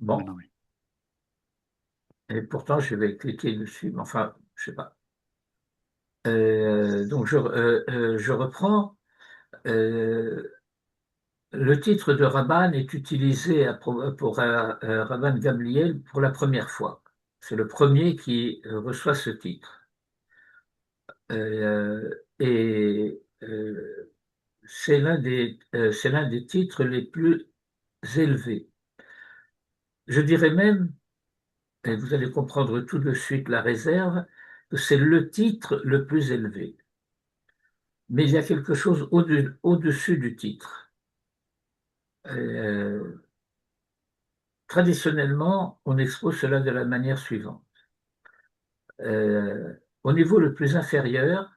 Bon, Maintenant, oui. et pourtant je vais cliquer dessus, mais enfin, je sais pas. Donc je reprends. Euh, le titre de Rabban est utilisé pour Rabban Gamliel pour la première fois. C'est le premier qui reçoit ce titre. Et c'est l'un des titres les plus élevés. Je dirais même, et vous allez comprendre tout de suite la réserve, que c'est le titre le plus élevé. Mais il y a quelque chose au-dessus du titre. Euh, Traditionnellement, on expose cela de la manière suivante. Au niveau le plus inférieur,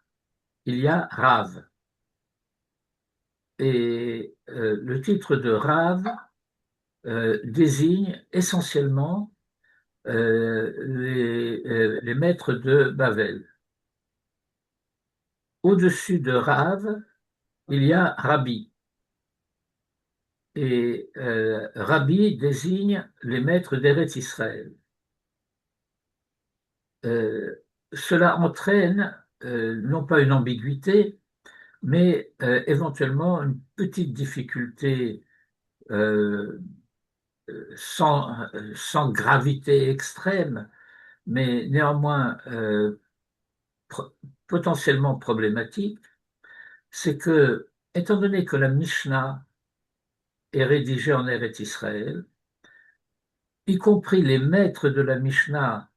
il y a Rav. Et le titre de Rav désigne essentiellement les maîtres de Bavel. Au-dessus de Rav, il y a Rabbi. Et Rabbi désigne les maîtres d'Eretz Israël. Cela entraîne non pas une ambiguïté, mais éventuellement une petite difficulté euh, sans gravité extrême, mais néanmoins pro- potentiellement problématique, c'est que, étant donné que la Mishnah est rédigée en Eretz Israël, y compris les maîtres de la Mishnah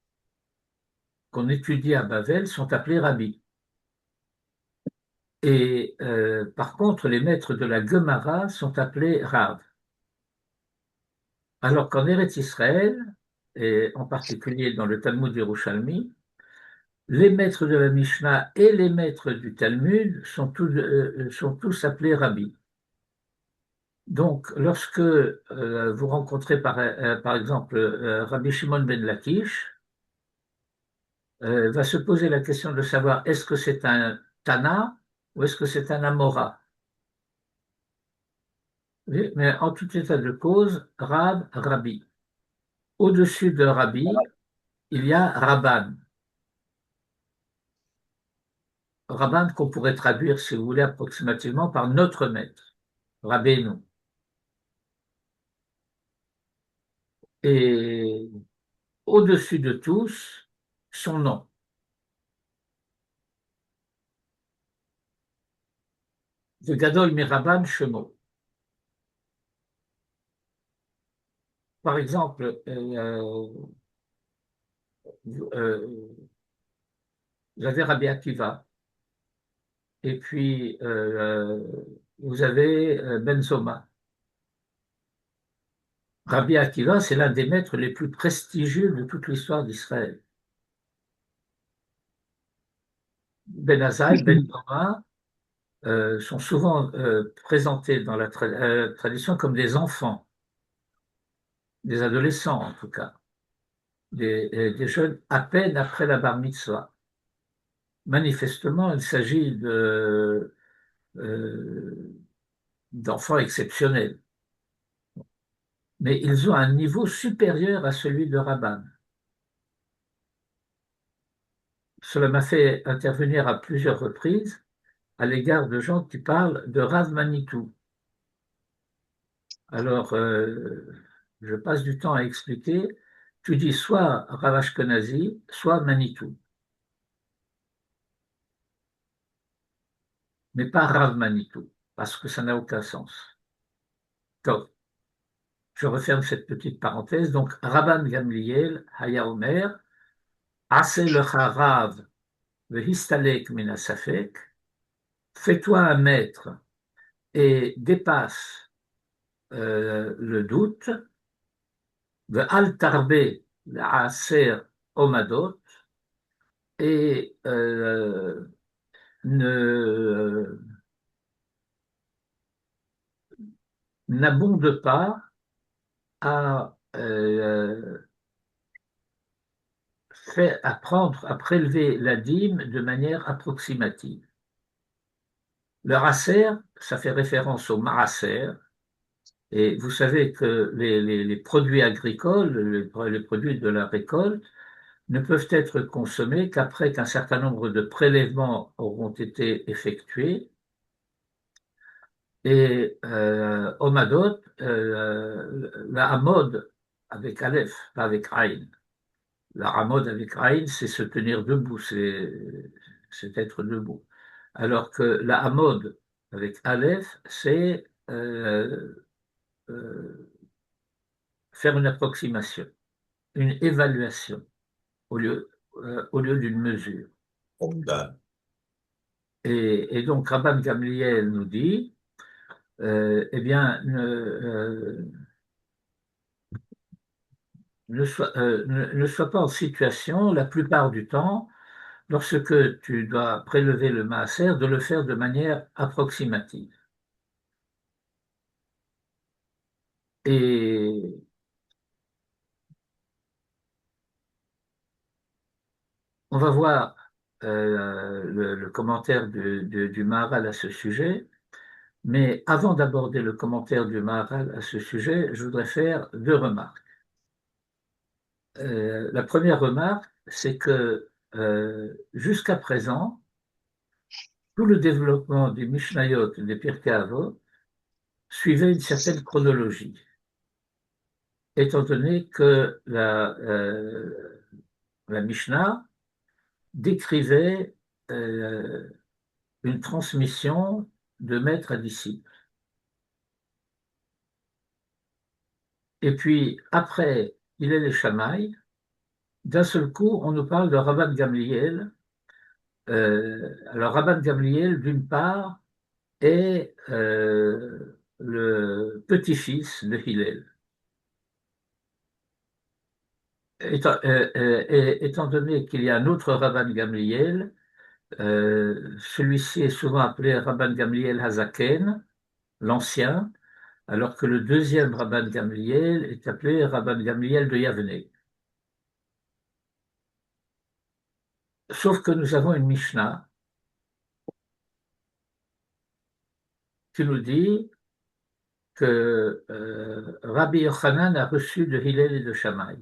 qu'on étudie à Bavel sont appelés rabbis. Et par contre, les maîtres de la Gemara sont appelés Rav. Alors qu'en Eretz Israël, et en particulier dans le Talmud Yerushalmi, les maîtres de la Mishnah et les maîtres du Talmud sont tous appelés rabbis. Donc, lorsque vous rencontrez par exemple Rabbi Shimon ben Lakish, va se poser la question de savoir est-ce que c'est un Tana ou est-ce que c'est un Amora. Oui, mais en tout état de cause, Rab, Rabbi. Au-dessus de Rabbi, il y a Rabban. Rabban qu'on pourrait traduire, si vous voulez, approximativement par notre maître, Rabbeinu. Et au-dessus de tous, son nom. De Gadol Mirabban Shemo. Par exemple, vous avez Rabbi Akiva, et puis vous avez Ben Zoma. Rabbi Akiva, c'est l'un des maîtres les plus prestigieux de toute l'histoire d'Israël. Ben Azai, Ben Zoma sont souvent présentés dans la tradition comme des enfants, des adolescents en tout cas, des jeunes à peine après la bar mitzvah. Manifestement, il s'agit euh, d'enfants exceptionnels, mais ils ont un niveau supérieur à celui de Rabban. Cela m'a fait intervenir à plusieurs reprises à l'égard de gens qui parlent de Rav Manitou. Alors, je passe du temps à expliquer. Tu dis soit Rav Ashkenazi, soit Manitou, mais pas Rav Manitou, parce que ça n'a aucun sens. Donc, je referme cette petite parenthèse. Donc, Rabban Gamliel, Haya Omer, Ase lecha Rav vehistalek min hasafek, fais-toi un maître et dépasse le doute, ve'al tarbe la'aser omadot, et ne n'abonde pas à prendre, à prélever la dîme de manière approximative. Le raser, ça fait référence au maraser, Et vous savez que les produits agricoles, les produits de la récolte, ne peuvent être consommés qu'après qu'un certain nombre de prélèvements auront été effectués. Et Omadot, la Hamod avec Aleph, pas avec Aïn. La Hamod avec Aïn, c'est se tenir debout, c'est être debout. Alors que la Hamod avec Aleph, c'est euh, faire une approximation, une évaluation au lieu d'une mesure. Formidable. Et donc Rabban Gamliel nous dit, eh bien, ne sois pas en situation, la plupart du temps, lorsque tu dois prélever le maaser, de le faire de manière approximative. Et on va voir le commentaire du Maharal à ce sujet, mais avant d'aborder le commentaire du Maharal à ce sujet, je voudrais faire deux remarques. La première remarque, c'est que jusqu'à présent, tout le développement des Mishnayot et des Pirkei Avot suivait une certaine chronologie, étant donné que la Mishnah décrivait euh, une transmission de maître à disciple. Et puis, après, il est les Shammai, d'un seul coup, on nous parle de Rabban Gamliel. Alors, Rabban Gamliel, d'une part, est le petit-fils de Hillel. Étant donné qu'il y a un autre Rabban Gamliel, celui-ci est souvent appelé Rabban Gamliel Hazaken, l'ancien, alors que le deuxième Rabban Gamliel est appelé Rabban Gamliel de Yavne. Sauf que nous avons une Mishnah qui nous dit que Rabbi Yochanan a reçu de Hillel et de Shammai.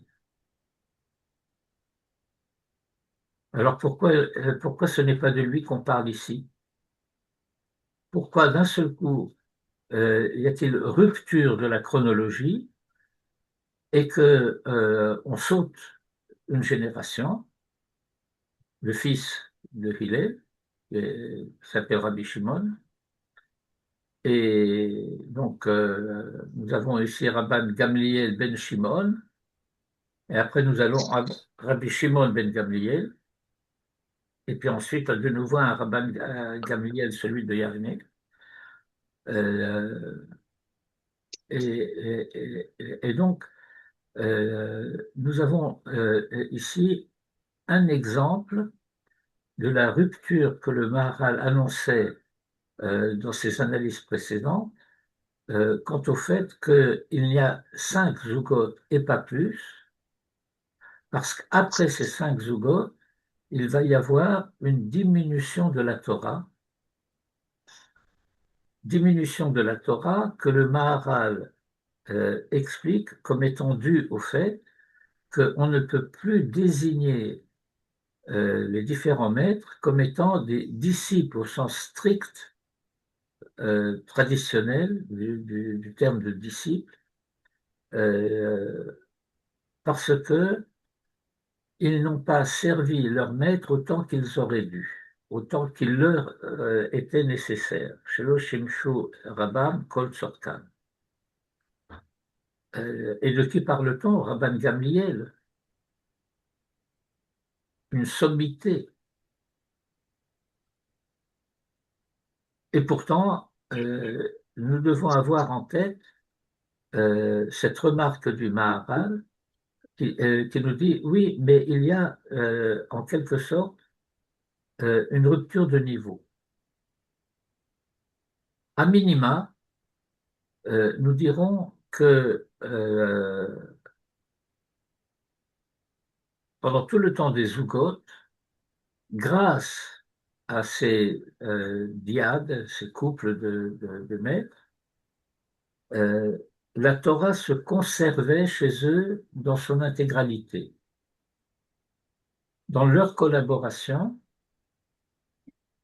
Alors pourquoi ce n'est pas de lui qu'on parle ici? Pourquoi d'un seul coup y a-t-il rupture de la chronologie et que on saute une génération, le fils de Hillel, qui s'appelle Rabbi Shimon, et donc nous avons ici Rabban Gamliel ben Shimon, et après nous allons à Rabbi Shimon ben Gamliel, et puis ensuite de nouveau un Rabban Gamliel, celui de Yarnek. Euh, et donc, nous avons ici un exemple de la rupture que le Maharal annonçait dans ses analyses précédentes quant au fait qu'il y a 5 zougotes et pas plus, parce qu'après ces 5 zougotes, il va y avoir une diminution de la Torah que le Maharal explique comme étant due au fait qu'on ne peut plus désigner les différents maîtres comme étant des disciples au sens strict traditionnel du terme de disciple, euh, parce que ils n'ont pas servi leur maître autant qu'ils auraient dû, autant qu'il leur était nécessaire. Shelo Shimshu Rabban Kol Tzorkan. Et de qui parle-t-on? Rabban Gamliel, une sommité. Et pourtant, nous devons avoir en tête cette remarque du Maharal qui nous dit, oui, mais il y a en quelque sorte une rupture de niveau. À minima, nous dirons que pendant tout le temps des Zougotes, grâce à ces diades, ces couples de maîtres, la Torah se conservait chez eux dans son intégralité. Dans leur collaboration,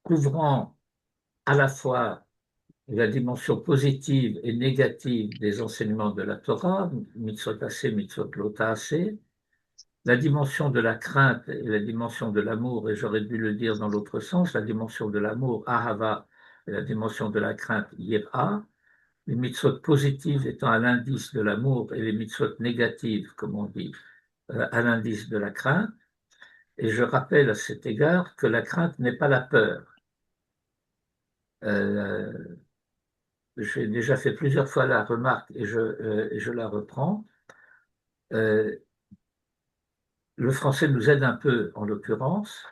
couvrant à la fois la dimension positive et négative des enseignements de la Torah, mitzvot aseh, mitzvot lo ta'aseh, la dimension de la crainte et la dimension de l'amour, et j'aurais dû le dire dans l'autre sens, la dimension de l'amour, ahava, et la dimension de la crainte, yira, les mitzvot positives étant à l'indice de l'amour et les mitzvot négatives, comme on dit, à l'indice de la crainte. Et je rappelle à cet égard que la crainte n'est pas la peur. Euh, j'ai déjà fait plusieurs fois la remarque et je la reprends. Euh, le français nous aide un peu en l'occurrence.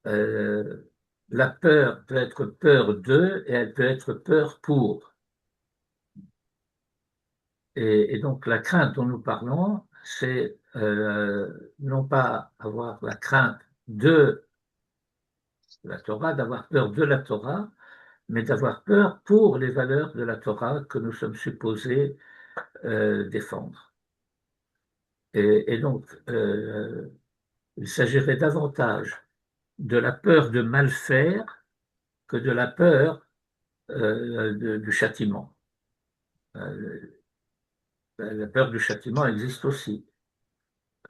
Euh, la peur peut être peur de et elle peut être peur pour. Et donc la crainte dont nous parlons, c'est non pas avoir la crainte de la Torah, d'avoir peur de la Torah, mais d'avoir peur pour les valeurs de la Torah que nous sommes supposés défendre. Et donc, il s'agirait davantage de la peur de mal faire que de la peur du châtiment. Euh, la peur du châtiment existe aussi,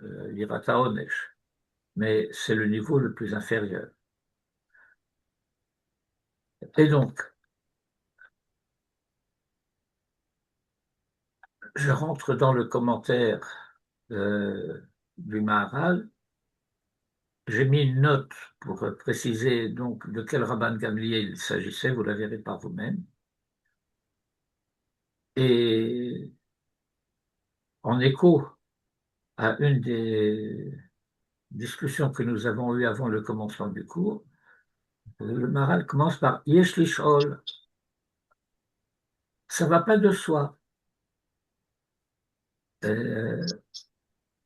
l'irata onesh, mais c'est le niveau le plus inférieur. Et donc, je rentre dans le commentaire du Maharal. J'ai mis une note pour préciser donc de quel Rabban Gamliel il s'agissait, vous la verrez par vous-même. Et en écho à une des discussions que nous avons eues avant le commencement du cours, le Maharal commence par Yesh lishol, ça ne va pas de soi. Euh,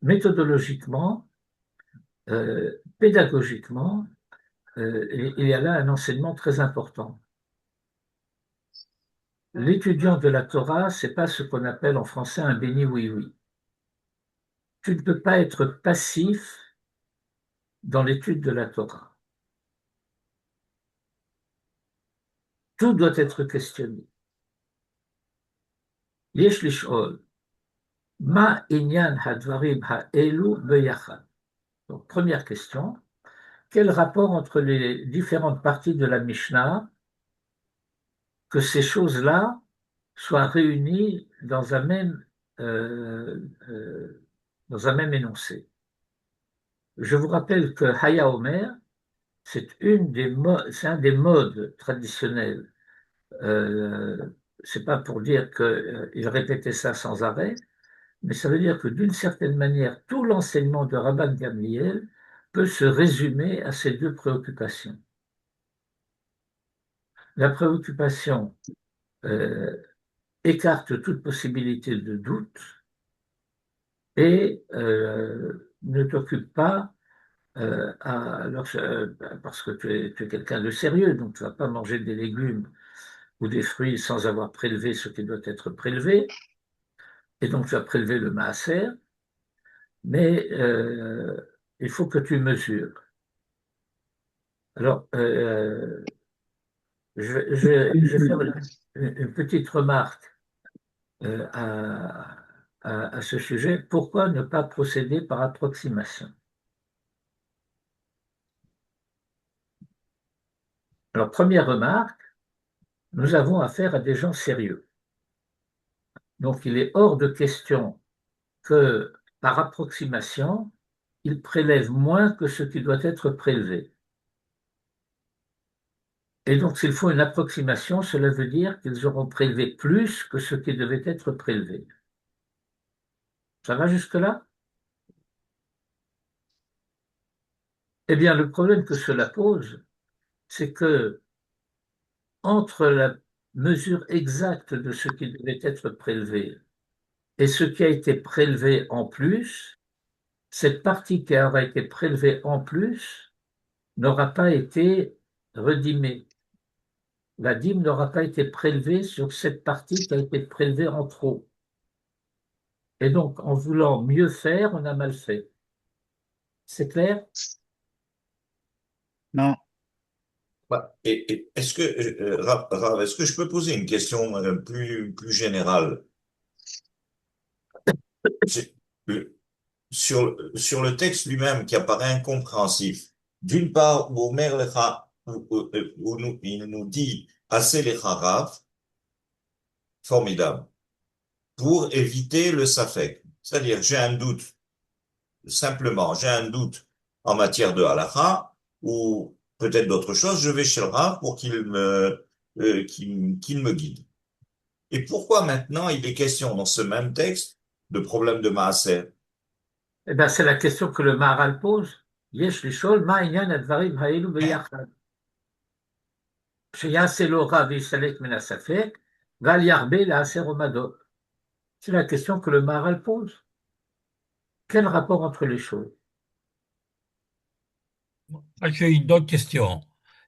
méthodologiquement, pédagogiquement, il y a là un enseignement très important. L'étudiant de la Torah, c'est pas ce qu'on appelle en français un béni oui-oui. Tu ne peux pas être passif dans l'étude de la Torah. Tout doit être questionné. Yesh lishol, ma inyan hadvarim ha'elu beyachad. Donc, première question, quel rapport entre les différentes parties de la Mishnah que ces choses-là soient réunies euh, euh, dans un même énoncé? Je vous rappelle que Haya Omer, c'est un des modes traditionnels. C'est pas pour dire qu'il répétait ça sans arrêt, mais ça veut dire que d'une certaine manière, tout l'enseignement de Rabban Gamliel peut se résumer à ces deux préoccupations. La préoccupation euh, écarte toute possibilité de doute et ne t'occupe pas parce que tu es quelqu'un de sérieux, donc tu ne vas pas manger des légumes ou des fruits sans avoir prélevé ce qui doit être prélevé, et donc tu as prélevé le maaser, mais il faut que tu mesures. Alors, je vais faire une petite remarque à ce sujet. Pourquoi ne pas procéder par approximation? Alors, première remarque, nous avons affaire à des gens sérieux. Donc, il est hors de question que, par approximation, ils prélèvent moins que ce qui doit être prélevé. Et donc, s'il faut une approximation, cela veut dire qu'ils auront prélevé plus que ce qui devait être prélevé. Ça va jusque-là? Eh bien, le problème que cela pose, c'est que entre la mesure exacte de ce qui devait être prélevé et ce qui a été prélevé en plus, cette partie qui aura été prélevée en plus n'aura pas été redimée. La dîme n'aura pas été prélevée sur cette partie qui a été prélevée en trop. Et donc, en voulant mieux faire, on a mal fait. C'est clair? Non. Et est-ce que, Rav, est-ce que je peux poser une question plus générale? C'est- euh, sur le texte lui-même qui apparaît incompréhensif. D'une part, où Omer lecha, il nous dit assez les Rav, formidable, pour éviter le safek. C'est-à-dire, j'ai un doute, simplement, j'ai un doute en matière de halakha, ou peut-être d'autres choses, je vais chez le Rav pour qu'il me guide. Et pourquoi maintenant il est question dans ce même texte de problème de maaser? Eh bien, c'est la question que le Maharal pose. Yesh lishol ma inyan advarim ha'elu Hein? b'yachad. Sheyase lo rav yishalek min ha'safek, val yarbe la'aser omadot. C'est la question que le Maharal pose. Quel rapport entre les choses? Moi, j'ai une autre question.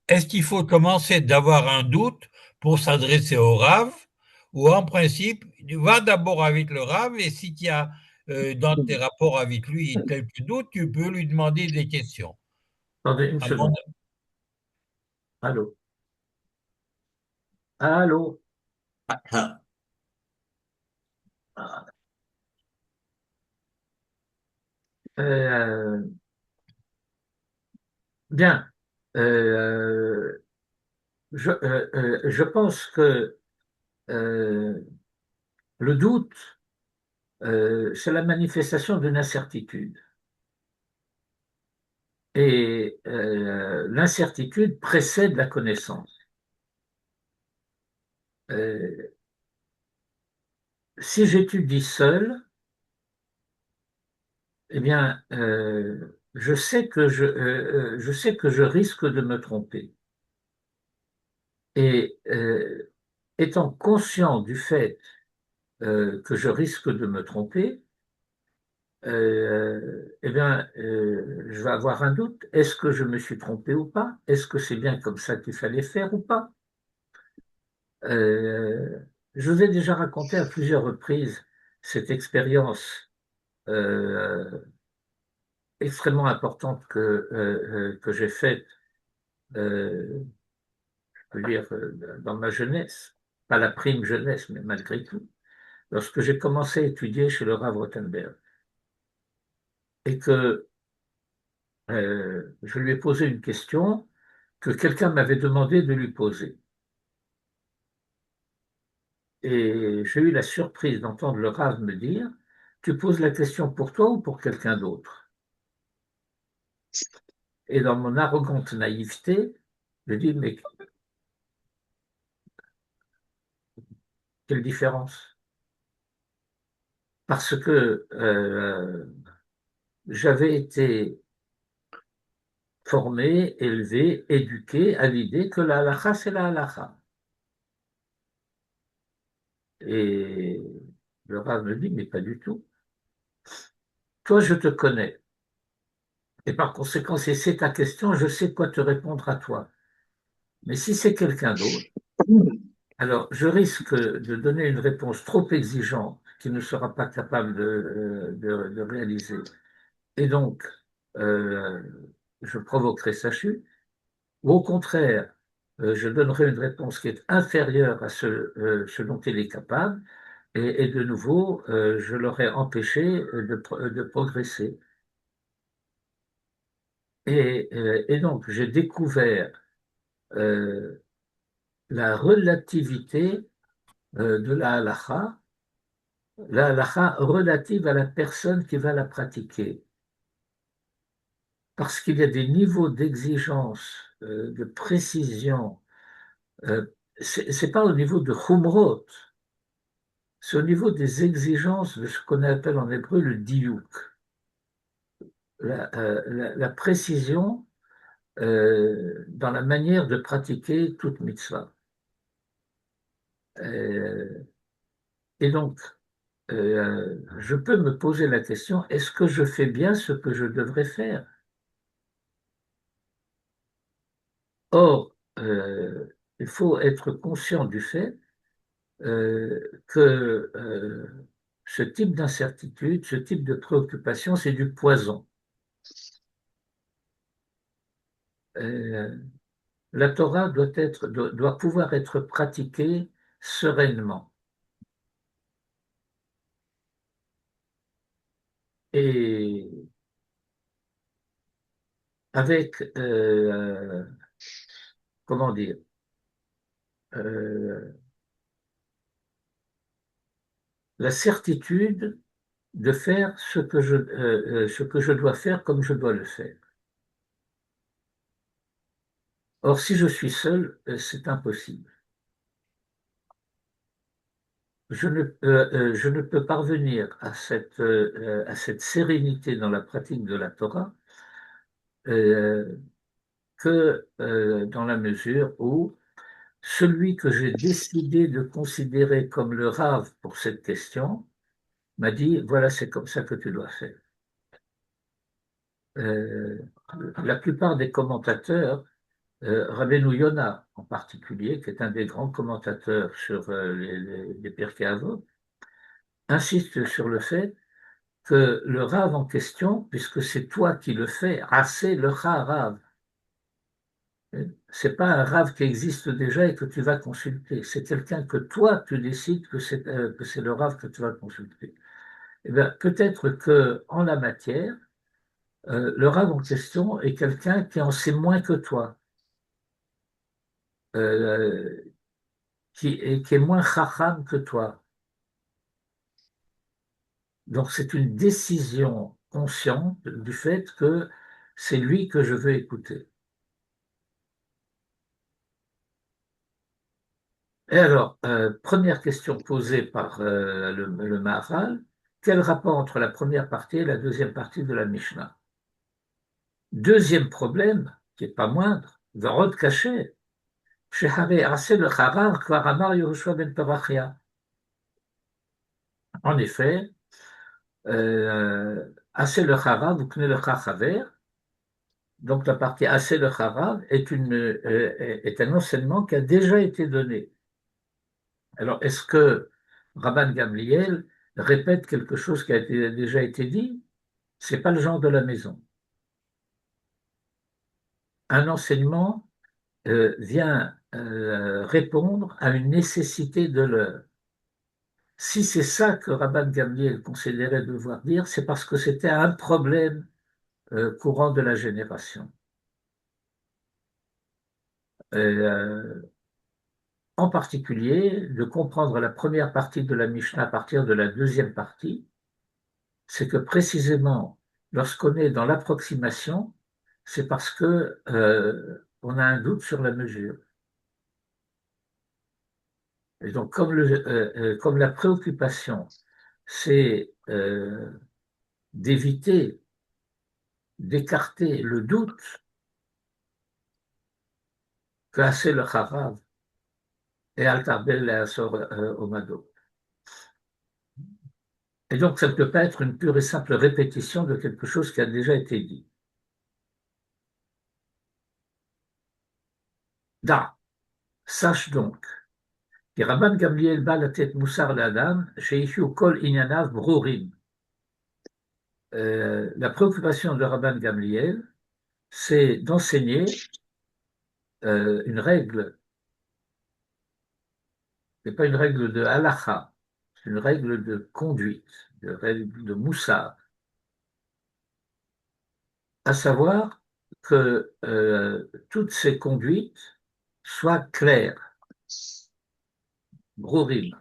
Est-ce qu'il faut commencer d'avoir un doute pour s'adresser au Rav ou en principe, tu vas d'abord avec le Rav et si tu as dans tes rapports avec lui quelques doutes, tu peux lui demander des questions. Attendez une À mon- seconde. Allô? Allô? Hein? Euh, bien. Euh, je pense que euh, le doute, c'est la manifestation d'une incertitude. Et l'incertitude précède la connaissance. Euh, si j'étudie seul, eh bien, je sais que je risque de me tromper. Et étant conscient du fait que je risque de me tromper, eh bien, je vais avoir un doute. Est-ce que je me suis trompé ou pas? Est-ce que c'est bien comme ça qu'il fallait faire ou pas? Euh, je vous ai déjà raconté à plusieurs reprises cette expérience euh, extrêmement importante que j'ai faite, je peux dire, dans ma jeunesse, pas la prime jeunesse, mais malgré tout, lorsque j'ai commencé à étudier chez le Rav Rothenberg et que je lui ai posé une question que quelqu'un m'avait demandé de lui poser. Et j'ai eu la surprise d'entendre le Rav me dire, tu poses la question pour toi ou pour quelqu'un d'autre? Et dans mon arrogante naïveté, je dis, mais quelle différence? Parce que j'avais été formé, élevé, éduqué à l'idée que la halakha, c'est la halakha. Et le Rav me dit, mais pas du tout. Toi, je te connais. Et par conséquent, si c'est ta question, je sais quoi te répondre à toi. Mais si c'est quelqu'un d'autre, alors je risque de donner une réponse trop exigeante qu'il ne sera pas capable de réaliser. Et donc, euh, je provoquerai sa chute. Ou au contraire, je donnerai une réponse qui est inférieure à ce dont il est capable. Et de nouveau, je l'aurais empêché de progresser. Et donc, j'ai découvert euh, la relativité de la halakha relative à la personne qui va la pratiquer. Parce qu'il y a des niveaux d'exigence, de précision. Euh, c'est pas au niveau de chumrot, c'est au niveau des exigences de ce qu'on appelle en hébreu le diouk, la précision dans la manière de pratiquer toute mitzvah. Euh, et donc, je peux me poser la question, est-ce que je fais bien ce que je devrais faire? Or, il faut être conscient du fait que ce type d'incertitude, ce type de préoccupation, c'est du poison. La Torah doit pouvoir être pratiquée sereinement. Et avec, comment dire, la certitude de faire ce que je dois faire comme je dois le faire. Or, si je suis seul, c'est impossible. Je ne peux parvenir à cette sérénité dans la pratique de la Torah euh, que dans la mesure où celui que j'ai décidé de considérer comme le Rav pour cette question m'a dit, voilà, c'est comme ça que tu dois faire. Euh, la plupart des commentateurs, Rabbeinu Yona en particulier, qui est un des grands commentateurs sur les Pirkei Avot, insiste sur le fait que le Rav en question, puisque c'est toi qui le fais, assez le Rav. C'est pas un Rav qui existe déjà et que tu vas consulter. C'est quelqu'un que toi, tu décides que c'est le Rav que tu vas consulter. Eh bien, peut-être que en la matière, le Rav en question est quelqu'un qui en sait moins que toi, euh, qui est moins chacham que toi. Donc, c'est une décision consciente du fait que c'est lui que je veux écouter. Et alors, première question posée par le Maharal, quel rapport entre la première partie et la deuxième partie de la Mishnah? Deuxième problème, qui n'est pas moindre, Varod caché, Shehare Aseh le Harar, Kvar Amar Yehoshua ben Parachia. En effet, Aseh le Harar, vous connaissez le Chachaver, donc la partie Aseh le Harar est un enseignement qui a déjà été donné. Alors, est-ce que Rabban Gamliel répète quelque chose qui a déjà été dit? C'est pas le genre de la maison. Un enseignement vient répondre à une nécessité de l'heure. Si c'est ça que Rabban Gamliel considérait devoir dire, c'est parce que c'était un problème courant de la génération. Euh, En particulier, de comprendre la première partie de la Mishnah à partir de la deuxième partie, c'est que précisément, lorsqu'on est dans l'approximation, c'est parce que on a un doute sur la mesure. Et donc, comme la préoccupation, c'est d'éviter, d'écarter le doute que assez le Charav et Altarbel et Asor Omado. Et donc, ça ne peut pas être une pure et simple répétition de quelque chose qui a déjà été dit. Da, sache donc, que Rabban Gamliel bas la tête Moussar l'Adam, chez Kol Inyanav Brurim. La préoccupation de Rabban Gamliel, c'est d'enseigner une règle, ce n'est pas une règle de halacha, c'est une règle de conduite, une règle de moussar, à savoir que toutes ces conduites soient claires, brurim,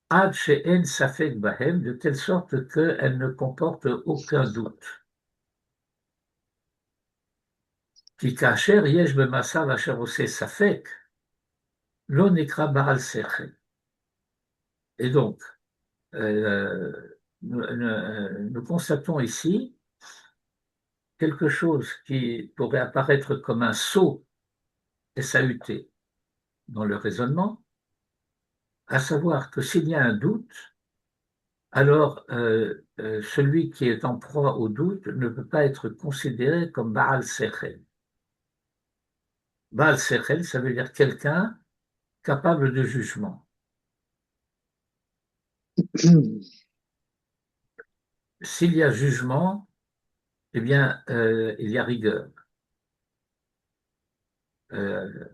ad she'en safek bahem, de telle sorte qu'elles ne comportent aucun doute. Ki kacher yesh b'masar asher oseh safek, lo nikra baal sechel. Et donc, nous constatons ici quelque chose qui pourrait apparaître comme un saut SAUT dans le raisonnement, à savoir que s'il y a un doute, alors celui qui est en proie au doute ne peut pas être considéré comme Baal Sechel. Baal Sechel, ça veut dire quelqu'un capable de jugement. s'il y a jugement, eh bien, il y a rigueur. Euh,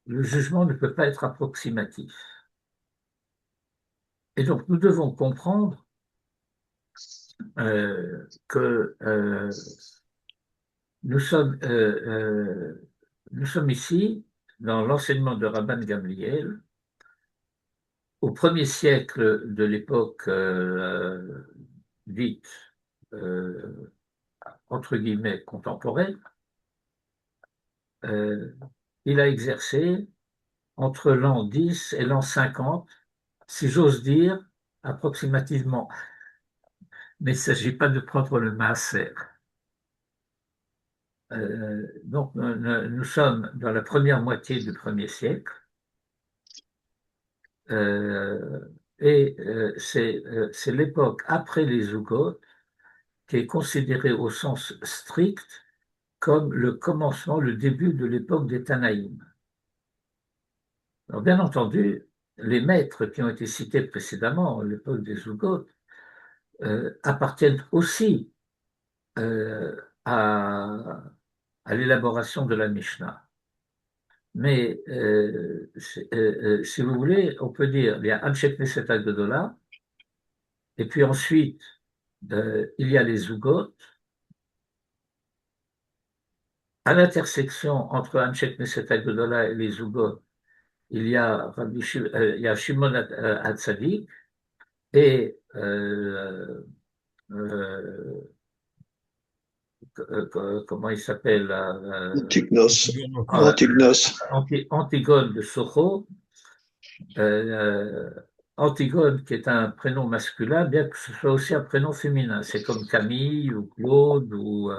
le jugement ne peut pas être approximatif. Et donc, nous devons comprendre que nous sommes, nous sommes ici dans l'enseignement de Rabban Gamliel, au premier siècle de l'époque dite euh, entre guillemets contemporaine. Il a exercé entre l'an 10 et l'an 50, si j'ose dire, approximativement. Mais il ne s'agit pas de prendre le maaser. Donc, nous sommes dans la première moitié du premier siècle. C'est l'époque après les Zougotes qui est considérée au sens strict comme le commencement, le début de l'époque des Tanaïm. Alors, bien entendu, les maîtres qui ont été cités précédemment, à l'époque des Zougotes, appartiennent aussi euh, à, à l'élaboration de la Mishnah. Mais si vous voulez, on peut dire il y a Anshe Knesset Agdola, et puis ensuite il y a les Zougotes. À l'intersection entre Anshe Knesset Agdola et les Zougotes, il y a Shimon Hatzadik et comment il s'appelle Antignos. euh, Antignos. Antigone de Socho. Euh, Antigone, qui est un prénom masculin, bien que ce soit aussi un prénom féminin. C'est comme Camille ou Claude ou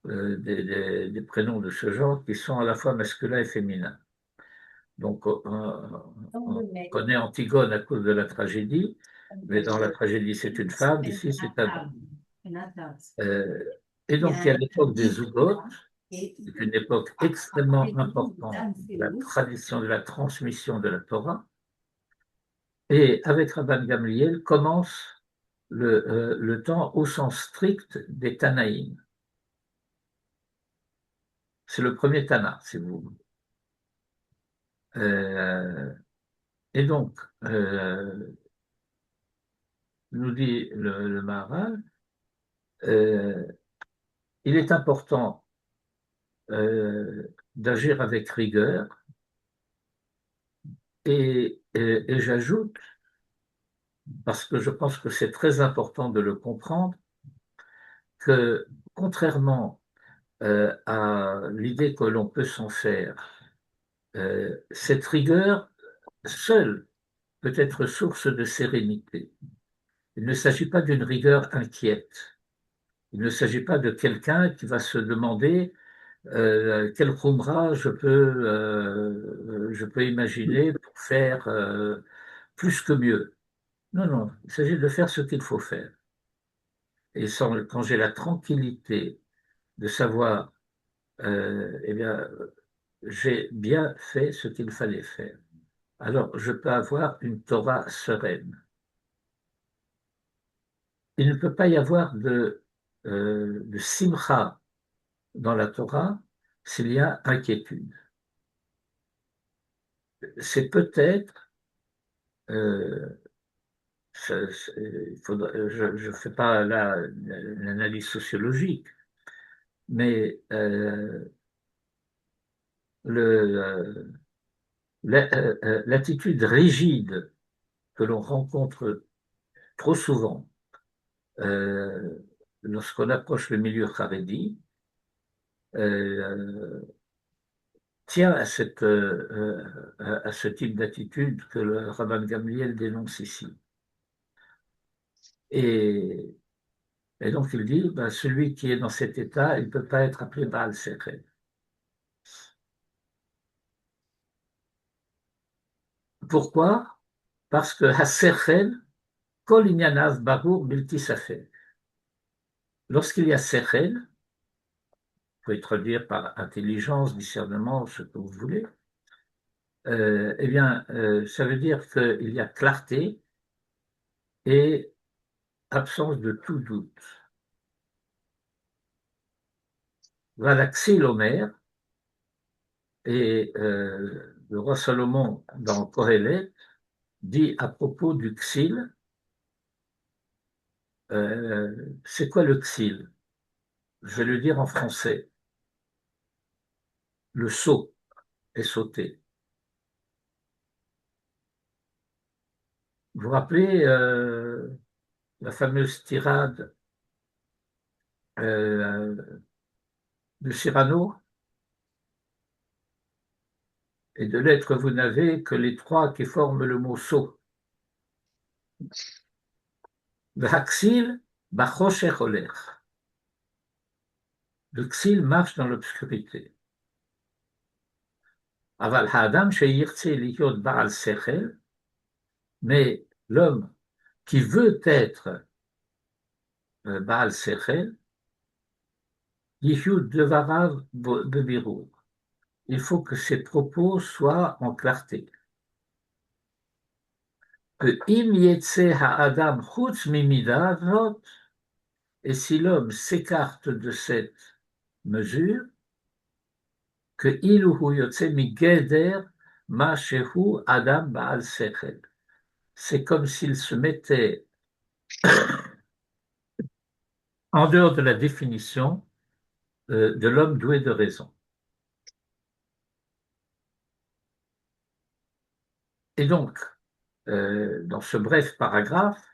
des prénoms de ce genre qui sont à la fois masculins et féminins. Donc, on connaît Antigone à cause de la tragédie, mais dans la tragédie, c'est une femme, ici, c'est un homme. Et donc, il y a l'époque des Zougotes, c'est une époque extrêmement importante de la tradition, de la transmission de la Torah. Et avec Rabban Gamliel commence le temps au sens strict des Tanaïm. C'est le premier Tana, si vous voulez. Et donc, nous dit le Maharal, il est important d'agir avec rigueur et j'ajoute, parce que je pense que c'est très important de le comprendre, que contrairement à l'idée que l'on peut s'en faire, cette rigueur seule peut être source de sérénité. Il ne s'agit pas d'une rigueur inquiète. Il ne s'agit pas de quelqu'un qui va se demander quel khumra je peux imaginer pour faire plus que mieux. Non, non, il s'agit de faire ce qu'il faut faire. Et quand j'ai la tranquillité de savoir, eh bien, j'ai bien fait ce qu'il fallait faire, alors je peux avoir une Torah sereine. Il ne peut pas y avoir de simcha dans la Torah s'il y a inquiétude. C'est peut-être, euh, je ne fais pas là l'analyse sociologique, mais l'attitude rigide que l'on rencontre trop souvent lorsqu'on approche le milieu Haredi, tient à ce type d'attitude que le Rabban Gamliel dénonce ici. Et, et donc il dit, ben, celui qui est dans cet état, il ne peut pas être appelé Baal Sechel. Pourquoi? Parce que Hasechel, Kol Inyanav Barur Bilti Safek. Lorsqu'il y a Sechel, il peut être dire par intelligence, discernement, ce que vous voulez, eh bien, ça veut dire qu'il y a clarté et absence de tout doute. Voilà Xylomer, et le roi Salomon dans Kohelet dit à propos du xyle, c'est quoi le xyle? Je vais le dire en français. Le sot est sauté. Vous vous rappelez la fameuse tirade de Cyrano? Et de l'être, vous n'avez que les trois qui forment le mot sot. Le xyle, bachosher olech. Le xyle marche dans l'obscurité. Aval ha'adam sheyirtze liyot ba'al sechel, mais l'homme qui veut être Baal Sechel, Yihud Devarav Bebirur. Il faut que ses propos soient en clarté. Que Im Yetze Ha'adam Chutz Mimidavot, et si l'homme s'écarte de cette mesure, que Iluhu Yotze Migeder Ma Shehu Adam Baal Sechel. C'est comme s'il se mettait en dehors de la définition de l'homme doué de raison. Et donc, dans ce bref paragraphe,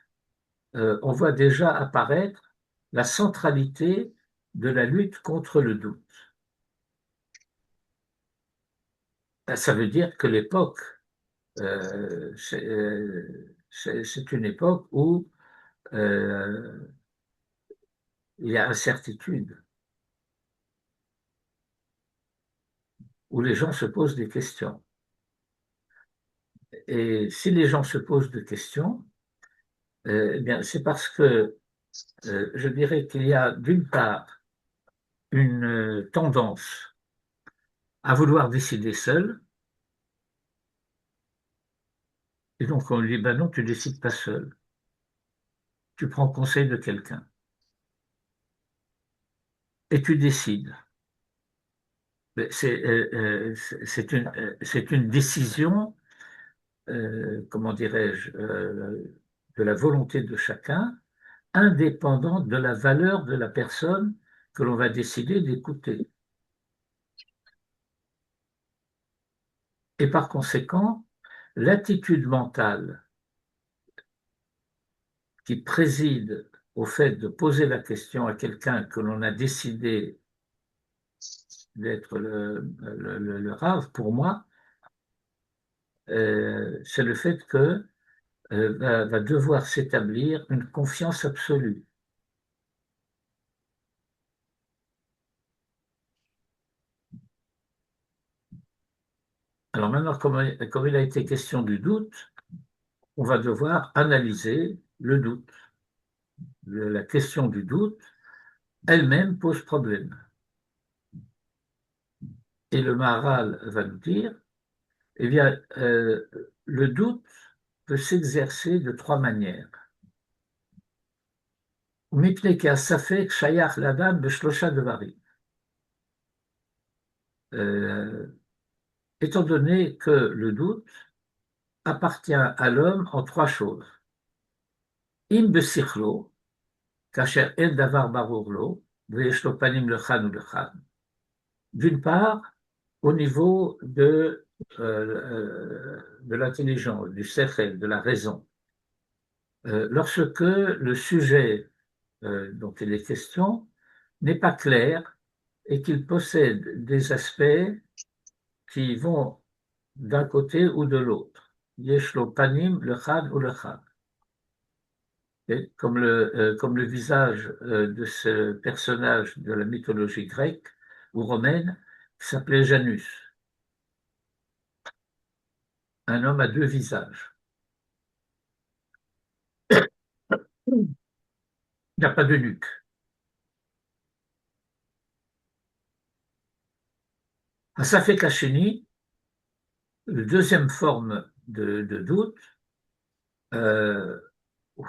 on voit déjà apparaître la centralité de la lutte contre le doute. Ça veut dire que l'époque, c'est une époque où il y a incertitude, où les gens se posent des questions. Et si les gens se posent des questions, eh bien, c'est parce que je dirais qu'il y a d'une part une tendance à vouloir décider seul, et donc on lui dit, ben non, tu décides pas seul, tu prends conseil de quelqu'un, et tu décides. C'est une décision, comment dirais-je, de la volonté de chacun, indépendante de la valeur de la personne que l'on va décider d'écouter. Et par conséquent, l'attitude mentale qui préside au fait de poser la question à quelqu'un que l'on a décidé d'être le rave, pour moi, c'est le fait que va devoir s'établir une confiance absolue. Alors maintenant, comme il a été question du doute, on va devoir analyser le doute. La question du doute elle-même pose problème. Et le Maharal va nous dire, eh bien, le doute peut s'exercer de trois manières. Étant donné que le doute appartient à l'homme en trois choses. Im besichlo, kasher el davar barur lo, veyesh lo panim lechan ou lechan. D'une part, au niveau de l'intelligence, du sechel, de la raison. Lorsque le sujet dont il est question n'est pas clair et qu'il possède des aspects qui vont d'un côté ou de l'autre. Yeshlo panim, le chad ou le chad. Comme le visage de ce personnage de la mythologie grecque ou romaine qui s'appelait Janus. Un homme a deux visages. Il n'y a pas de nuque. À Safek Hacheni, la deuxième forme de doute,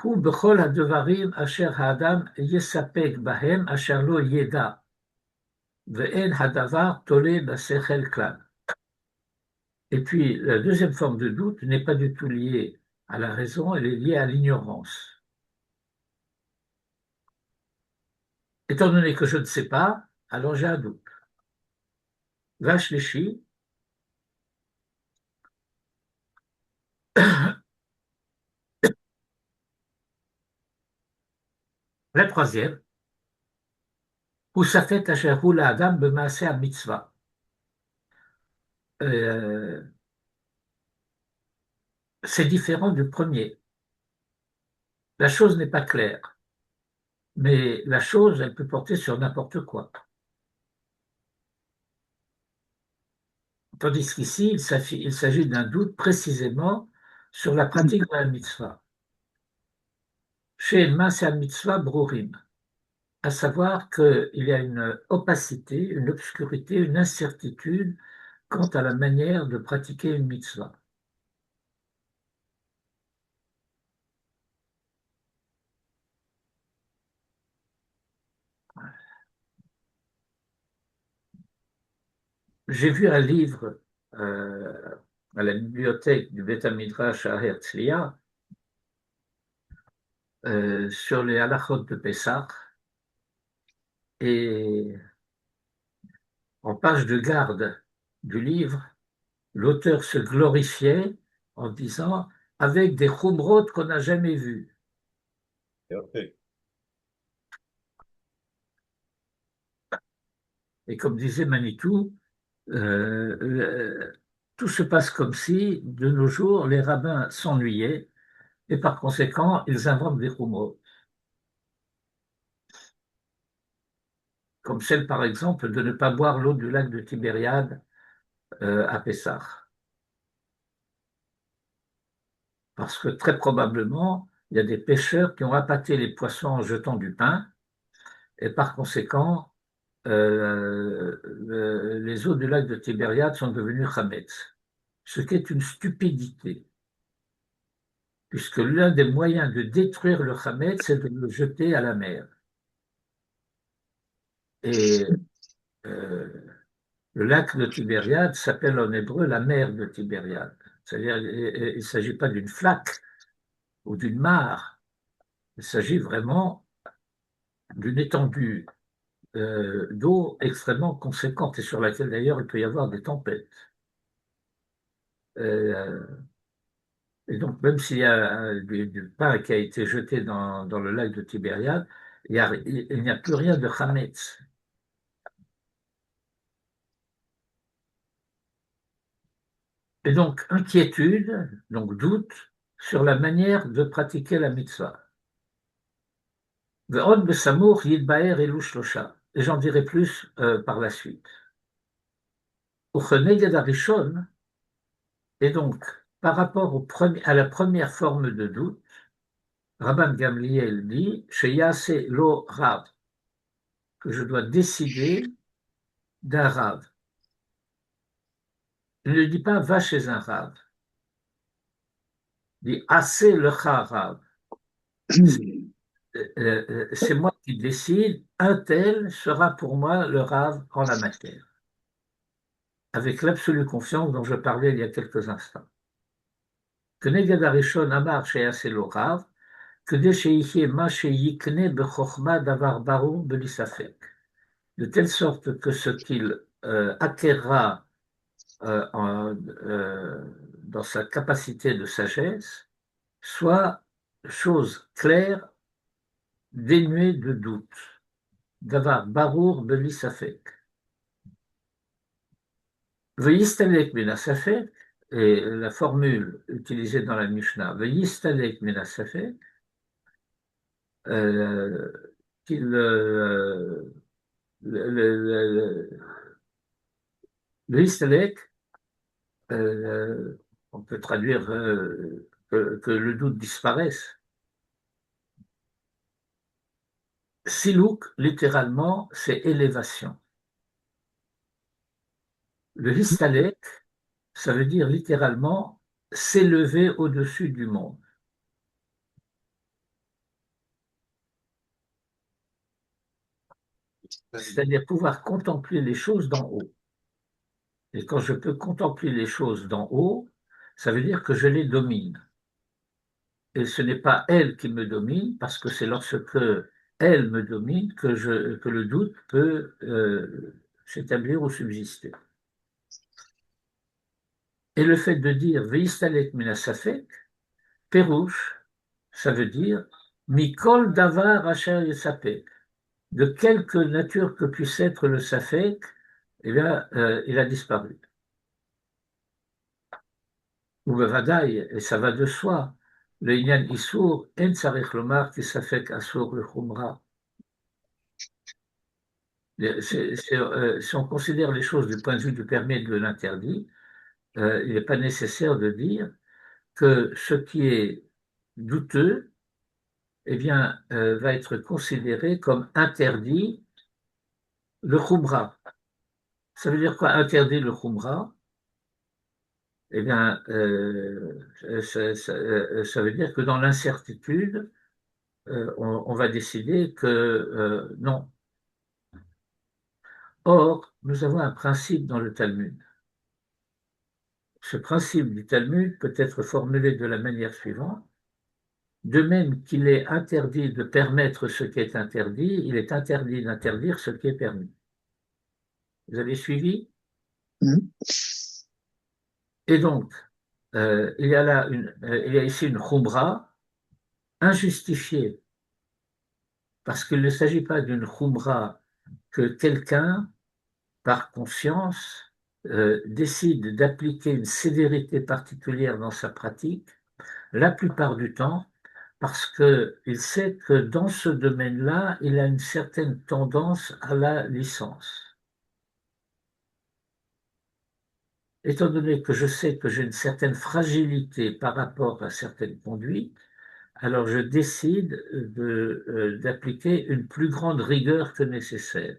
הוא בכל הדברים אשר האדם יספק בהם אשר לא ידע, ואין הדבר תולה בשכל כלל. Et puis, la deuxième forme de doute n'est pas du tout liée à la raison, elle est liée à l'ignorance. Étant donné que je ne sais pas, alors j'ai un doute. והשלישי, la troisième, הוא ספק אשר הוא לאדם במעשה המצווה. C'est différent du premier. La chose n'est pas claire, mais la chose, elle peut porter sur n'importe quoi. Tandis qu'ici, il s'agit d'un doute précisément sur la pratique de la mitzvah. Chez Maaseh mitzvah brurim, à savoir qu'il y a une opacité, une obscurité, une incertitude quant à la manière de pratiquer une mitzvah. J'ai vu un livre à la bibliothèque du Beth Midrash à Herzliya sur les halachot de Pessah, et en page de garde du livre, l'auteur se glorifiait en disant avec des chumrot qu'on n'a jamais vues. Okay. Et comme disait Manitou, tout se passe comme si, de nos jours, les rabbins s'ennuyaient et par conséquent, ils inventent des chumrot. Comme celle, par exemple, de ne pas boire l'eau du lac de Tibériade à Pessah. Parce que très probablement, il y a des pêcheurs qui ont appâté les poissons en jetant du pain, et par conséquent, les eaux du lac de Tibériade sont devenues chametz, ce qui est une stupidité, puisque l'un des moyens de détruire le chametz, c'est de le jeter à la mer. Et le lac de Tibériade s'appelle en hébreu la mer de Tibériade. C'est-à-dire, il ne s'agit pas d'une flaque ou d'une mare, il s'agit vraiment d'une étendue d'eau extrêmement conséquente et sur laquelle d'ailleurs il peut y avoir des tempêtes. Et donc même s'il y a du pain qui a été jeté dans le lac de Tibériade, il n'y a plus rien de chametz. Et donc inquiétude, donc doute sur la manière de pratiquer la mitzvah. Ve'od besamour yidbaer elu shlosha. Et j'en dirai plus par la suite. Ucheneged harishon, et donc par rapport à la première forme de doute, Rabban Gamliel dit Sheyase lo rav, que je dois décider d'un rav. Il ne dit pas va chez un rav. Il dit assez le rav. C'est moi qui décide, un tel sera pour moi le rav en la matière. Avec l'absolue confiance dont je parlais il y a quelques instants. Que Neged Arishon Amar Sheyase lo rav, כדי שיחיה מה שיקנה בחוכמה דבר ברור בלי ספק. De telle sorte que ce qu'il acquérera dans sa capacité de sagesse soit chose claire, dénuée de doute. Davar barour beli safek. Ve'yistalek mina safek, et la formule utilisée dans la Mishnah, ve'yistalek mina safek, qu'il le histalek, on peut traduire que le doute disparaisse. Silouk, littéralement, c'est élévation. Le histalek, ça veut dire littéralement s'élever au-dessus du monde. c'est-à-dire pouvoir contempler les choses d'en haut. Et quand je peux contempler les choses d'en haut, ça veut dire que je les domine. Et ce n'est pas elle qui me domine, parce que c'est lorsque elle me domine que le doute peut s'établir ou subsister. Et le fait de dire Veistalek minasafek, perouche, ça veut dire Mikol davar asher yesapek. De quelque nature que puisse être le safek, eh bien, il a disparu. Ou bevadaï, et ça va de soi. Le inyan issour, en sarich lomar ki safek assour le chumra. Si on considère les choses du point de vue du permis et de l'interdit, il n'est pas nécessaire de dire que ce qui est douteux, eh bien, va être considéré comme interdit le khumra. Ça veut dire quoi, interdit le khumra? Eh bien, ça veut dire que dans l'incertitude, on va décider que non. Or, nous avons un principe dans le Talmud. Ce principe du Talmud peut être formulé de la manière suivante. De même qu'il est interdit de permettre ce qui est interdit, il est interdit d'interdire ce qui est permis. Vous avez suivi? Et donc, il y a ici une khumra injustifiée, parce qu'il ne s'agit pas d'une khumra que quelqu'un, par conscience, décide d'appliquer une sévérité particulière dans sa pratique, la plupart du temps, parce qu'il sait que dans ce domaine-là, il a une certaine tendance à la licence. Étant donné que je sais que j'ai une certaine fragilité par rapport à certaines conduites, alors je décide d'appliquer une plus grande rigueur que nécessaire.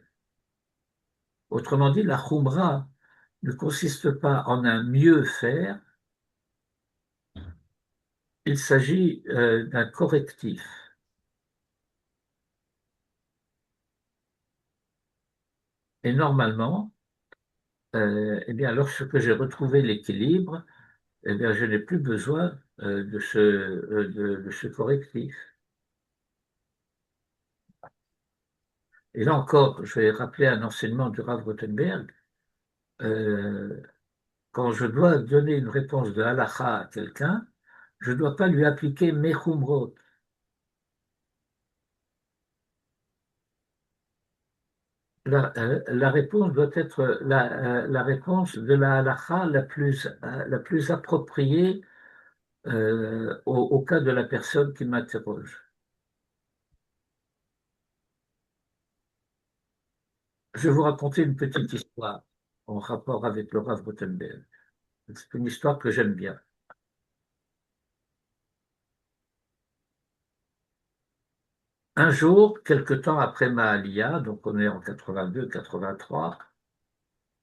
Autrement dit, la khumra ne consiste pas en un mieux faire, il s'agit d'un correctif. Et normalement, eh bien, lorsque j'ai retrouvé l'équilibre, eh bien, je n'ai plus besoin de ce correctif. Et là encore, je vais rappeler un enseignement du Rav Rothenberg. Quand je dois donner une réponse de halakha à quelqu'un, je ne dois pas lui appliquer mes chumrot. La réponse doit être la réponse de la halakha la plus appropriée au cas de la personne qui m'interroge. Je vais vous raconter une petite histoire en rapport avec le Rav Rothenberg. C'est une histoire que j'aime bien. Un jour, quelque temps après ma Aliyah, donc on est en 82-83,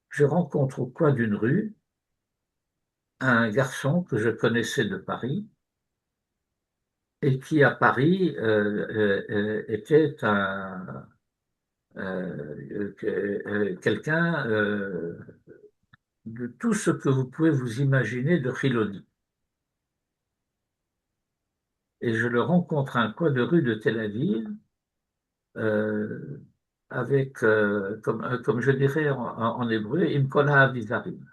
je rencontre au coin d'une rue un garçon que je connaissais de Paris et qui à Paris était quelqu'un de tout ce que vous pouvez vous imaginer de Chiloni. Et je le rencontre à un coin de rue de Tel Aviv avec, comme je dirais en hébreu, Imkol Ha'avizarim.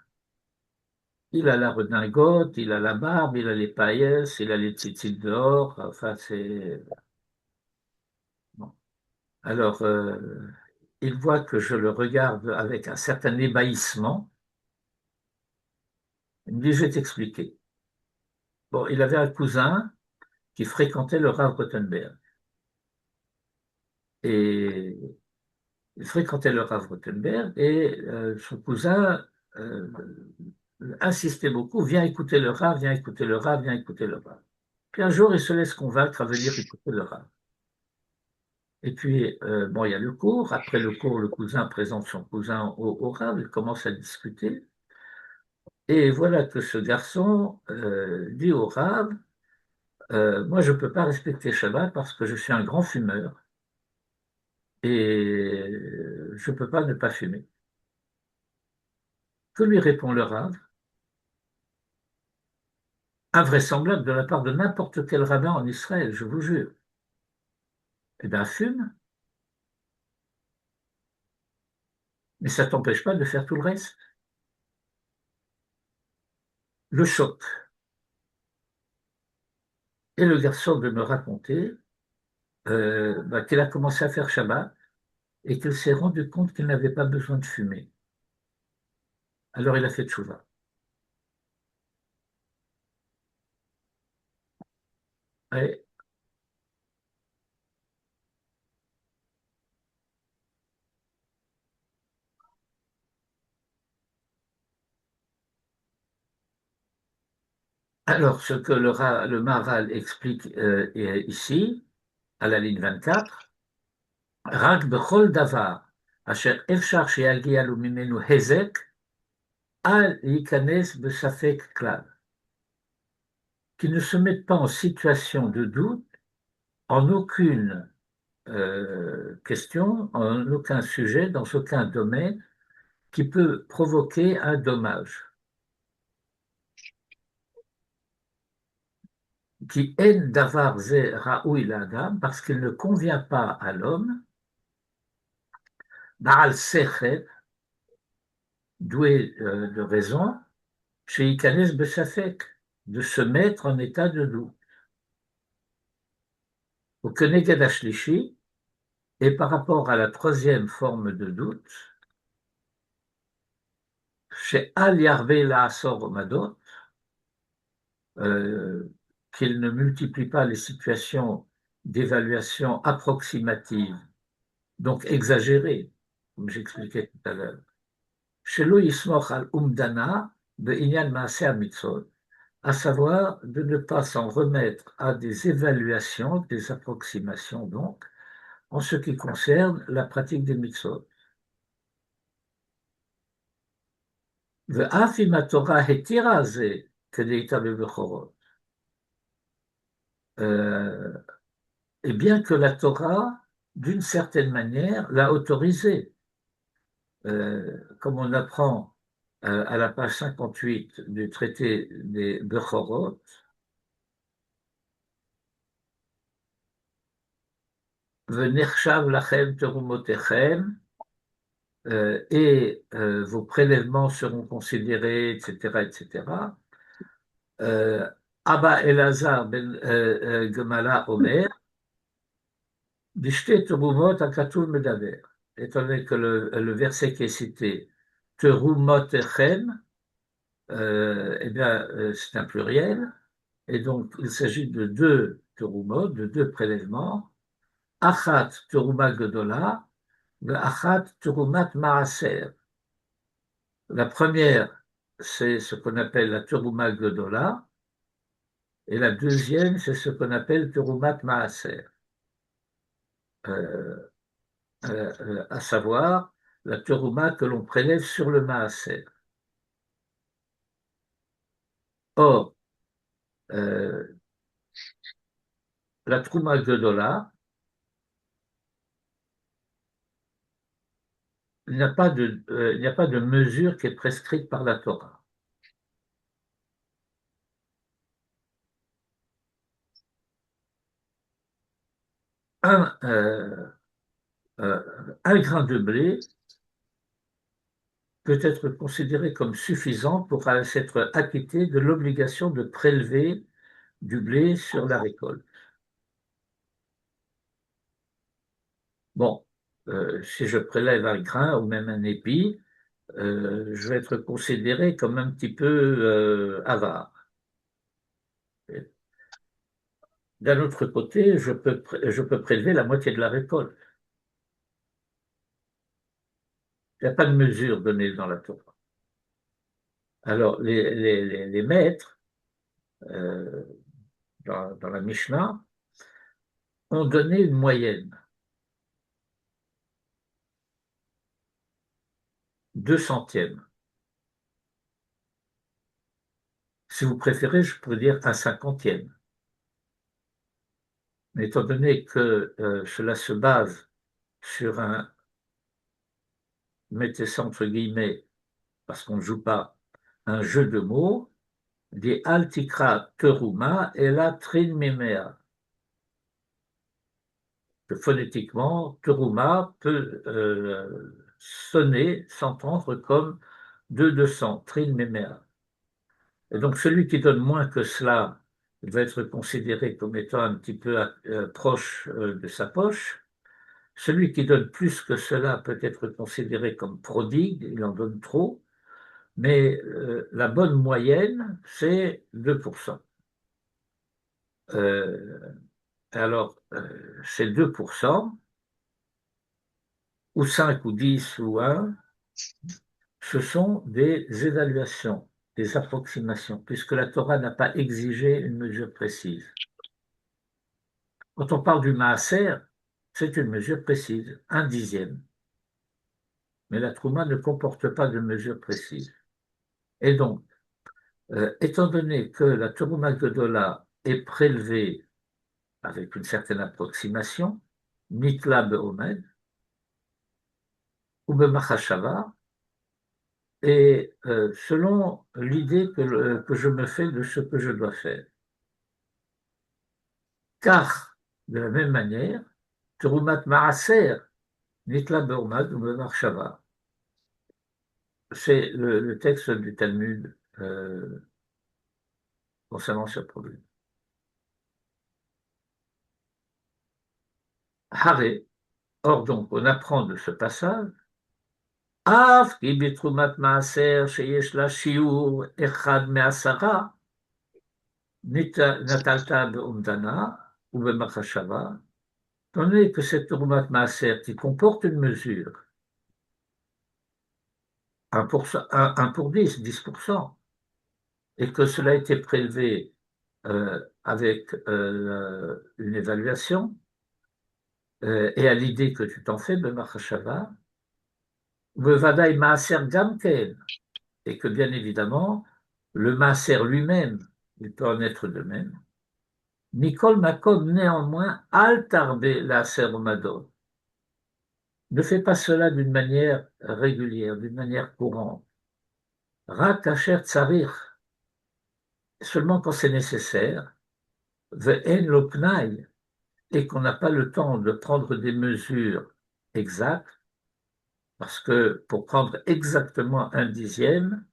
Il a la redingote, il a la barbe, il a les paillettes, il a les tzitzit dehors. Enfin, c'est. Bon. Alors, il voit que je le regarde avec un certain ébahissement. Il me dit, je vais t'expliquer. Bon, il avait un cousin qui fréquentait le Rav Rothenberg. Et il fréquentait le Rav Rothenberg et son cousin insistait beaucoup, viens écouter le Rav, viens écouter le Rav, viens écouter le Rav. Puis un jour, il se laisse convaincre à venir écouter le Rav. Et puis, bon, il y a le cours. Après le cours, le cousin présente son cousin au Rav, ils commencent à discuter. Et voilà que ce garçon dit au Rav, moi, je ne peux pas respecter Shabbat parce que je suis un grand fumeur. Et je ne peux pas ne pas fumer. Que lui répond le Rav? Invraisemblable de la part de n'importe quel rabbin en Israël, je vous jure. Eh bien, fume, mais ça ne t'empêche pas de faire tout le reste. Le choc. Et le garçon de me raconter qu'il a commencé à faire Shabbat et qu'il s'est rendu compte qu'il n'avait pas besoin de fumer. Alors il a fait tchouva. Et alors, ce que le Maharal explique ici, à la ligne 24, Rak bechol davar, asher efshar sheyagia lo mimenu hezek, al yikanes besafek klal, qui ne se mettent pas en situation de doute en aucune question, en aucun sujet, dans aucun domaine qui peut provoquer un dommage. Qui en davar ze raoui l'adam, parce qu'il ne convient pas à l'homme, baal sechel, doué de raison, chez Ikanes Besafek, de se mettre en état de doute. Au Keneged Ashlishi, et par rapport à la troisième forme de doute, chez Al Yarve la Asor Madot, qu'il ne multiplie pas les situations d'évaluation approximative, donc exagérées, comme j'expliquais tout à l'heure. Chez Lo Yismoch al Umdana, de Inyan Maaseh Mitzvot, à savoir de ne pas s'en remettre à des évaluations, des approximations donc, en ce qui concerne la pratique des mitzvot. ואף אם התורה התירה זה כדי להתאבד בכורות. Et bien que la Torah, d'une certaine manière, l'a autorisé. Comme on apprend à la page 58 du traité des Bechorot, V'nechshav lachem terumotechem, et vos prélèvements seront considérés, etc., etc. Abba Elazar ben Gemala Omer, Bishte terumot akatul medaber. Étant donné que le verset qui est cité, terumotechem, eh bien, c'est un pluriel, et donc il s'agit de deux terumot, de deux prélèvements, achat teruma gedola, achat terumat maaser. La première, c'est ce qu'on appelle la Teruma Gedola, et la deuxième, c'est ce qu'on appelle Terumat Maaser, à savoir la Teruma que l'on prélève sur le Maaser. Or, la Teruma Gedola, il n'y a pas de mesure qui est prescrite par la Torah. Un grain de blé peut être considéré comme suffisant pour s'être acquitté de l'obligation de prélever du blé sur la récolte. Bon, si je prélève un grain ou même un épi, je vais être considéré comme un petit peu avare. D'un autre côté, je peux prélever la moitié de la récolte. Il n'y a pas de mesure donnée dans la Torah. Alors, les maîtres, dans la Mishnah, ont donné une moyenne. 2 centièmes. Si vous préférez, je peux dire 1/50. Mais étant donné que cela se base sur un mettez ça entre guillemets, parce qu'on ne joue pas, un jeu de mots, dit Altikra Teruma et la Trin Mimea. Que phonétiquement, Teruma peut sonner, s'entendre comme 200, Trin Mimea. Et donc celui qui donne moins que cela va être considéré comme étant un petit peu proche de sa poche. Celui qui donne plus que cela peut être considéré comme prodigue, il en donne trop, mais la bonne moyenne, c'est 2%. Alors, ces 2%, ou 5 ou 10 ou 1, ce sont des évaluations, des approximations, puisque la Torah n'a pas exigé une mesure précise. Quand on parle du maaser, c'est une mesure précise, 1/10. Mais la Trouma ne comporte pas de mesure précise. Et donc, étant donné que la Trouma Gedola est prélevée avec une certaine approximation, Nitla Be'omed, ou Bemachashava, et selon l'idée que je me fais de ce que je dois faire. Car, de la même manière, Terumat Maaser, Nitla Be'omed ou Bemachashava, c'est le texte du Talmud concernant ce problème. Haré, or donc, on apprend de ce passage, Af ki bitrumat maaser sheyesh la shiur echad me'asara, natalta be'umdana ou be'machashava, étant donné que cette trumat maaser qui comporte une mesure, 1%, 1 pour 10, 10%, et que cela a été prélevé avec une évaluation, et à l'idée que tu t'en fais, be'machashava, Bevadaï Maaser Gamken, et que bien évidemment, le Maaser lui-même, il peut en être de même. Nicole Makom, néanmoins, altarbe la Madon. Ne fais pas cela d'une manière régulière, d'une manière courante. Rak Asher Tsarir, seulement quand c'est nécessaire, Ve'en Lopnaï, et qu'on n'a pas le temps de prendre des mesures exactes, parce que pour prendre exactement 1/10,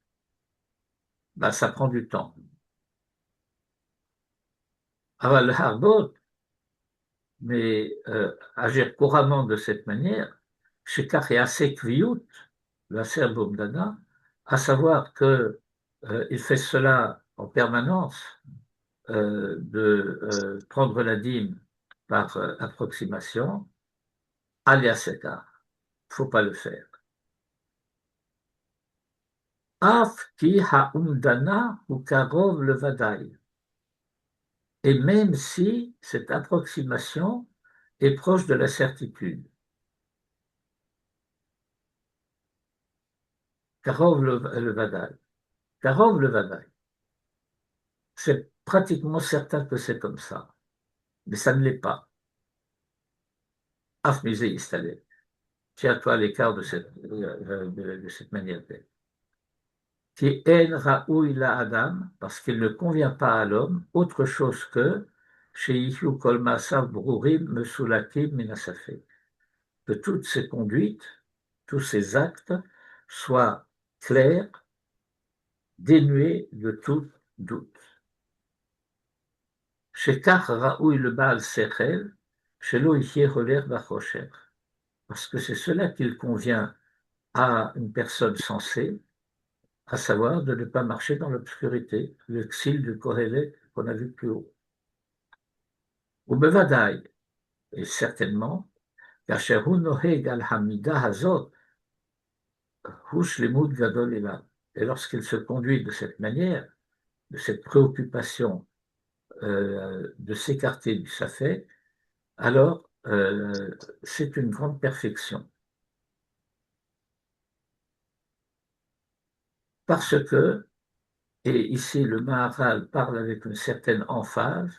bah, ça prend du temps. Aval Harbot, mais agir couramment de cette manière, Shekach et Asekviut, la Serbomdana, à savoir que il fait cela en permanence, de prendre la dîme par approximation, aliaseka, il ne faut pas le faire. Af ki ha'umdana ou karov le vadaï. Et même si cette approximation est proche de la certitude. Karov le vadaï. Karov le vadaï. C'est pratiquement certain que c'est comme ça, mais ça ne l'est pas. Af misé installé. Tiens-toi à l'écart de cette manière d'être. Qui en raoui la Adam, parce qu'il ne convient pas à l'homme autre chose que chez Yihu kol masav brurim mesulakim minasafek, que toutes ces conduites, tous ces actes soient clairs, dénués de tout doute. Shekach raoui le Baal Sechel, shelo yichye holer bachosher, parce que c'est cela qu'il convient à une personne sensée, à savoir de ne pas marcher dans l'obscurité, le xil du Kohelet qu'on a vu plus haut. Ou bevadaï, et certainement, kasher hu noheg al hamida hazot, hu shlemut gadol elav. Et lorsqu'il se conduit de cette manière, de cette préoccupation de s'écarter du safek, alors c'est une grande perfection. Parce que, et ici le Maharal parle avec une certaine emphase,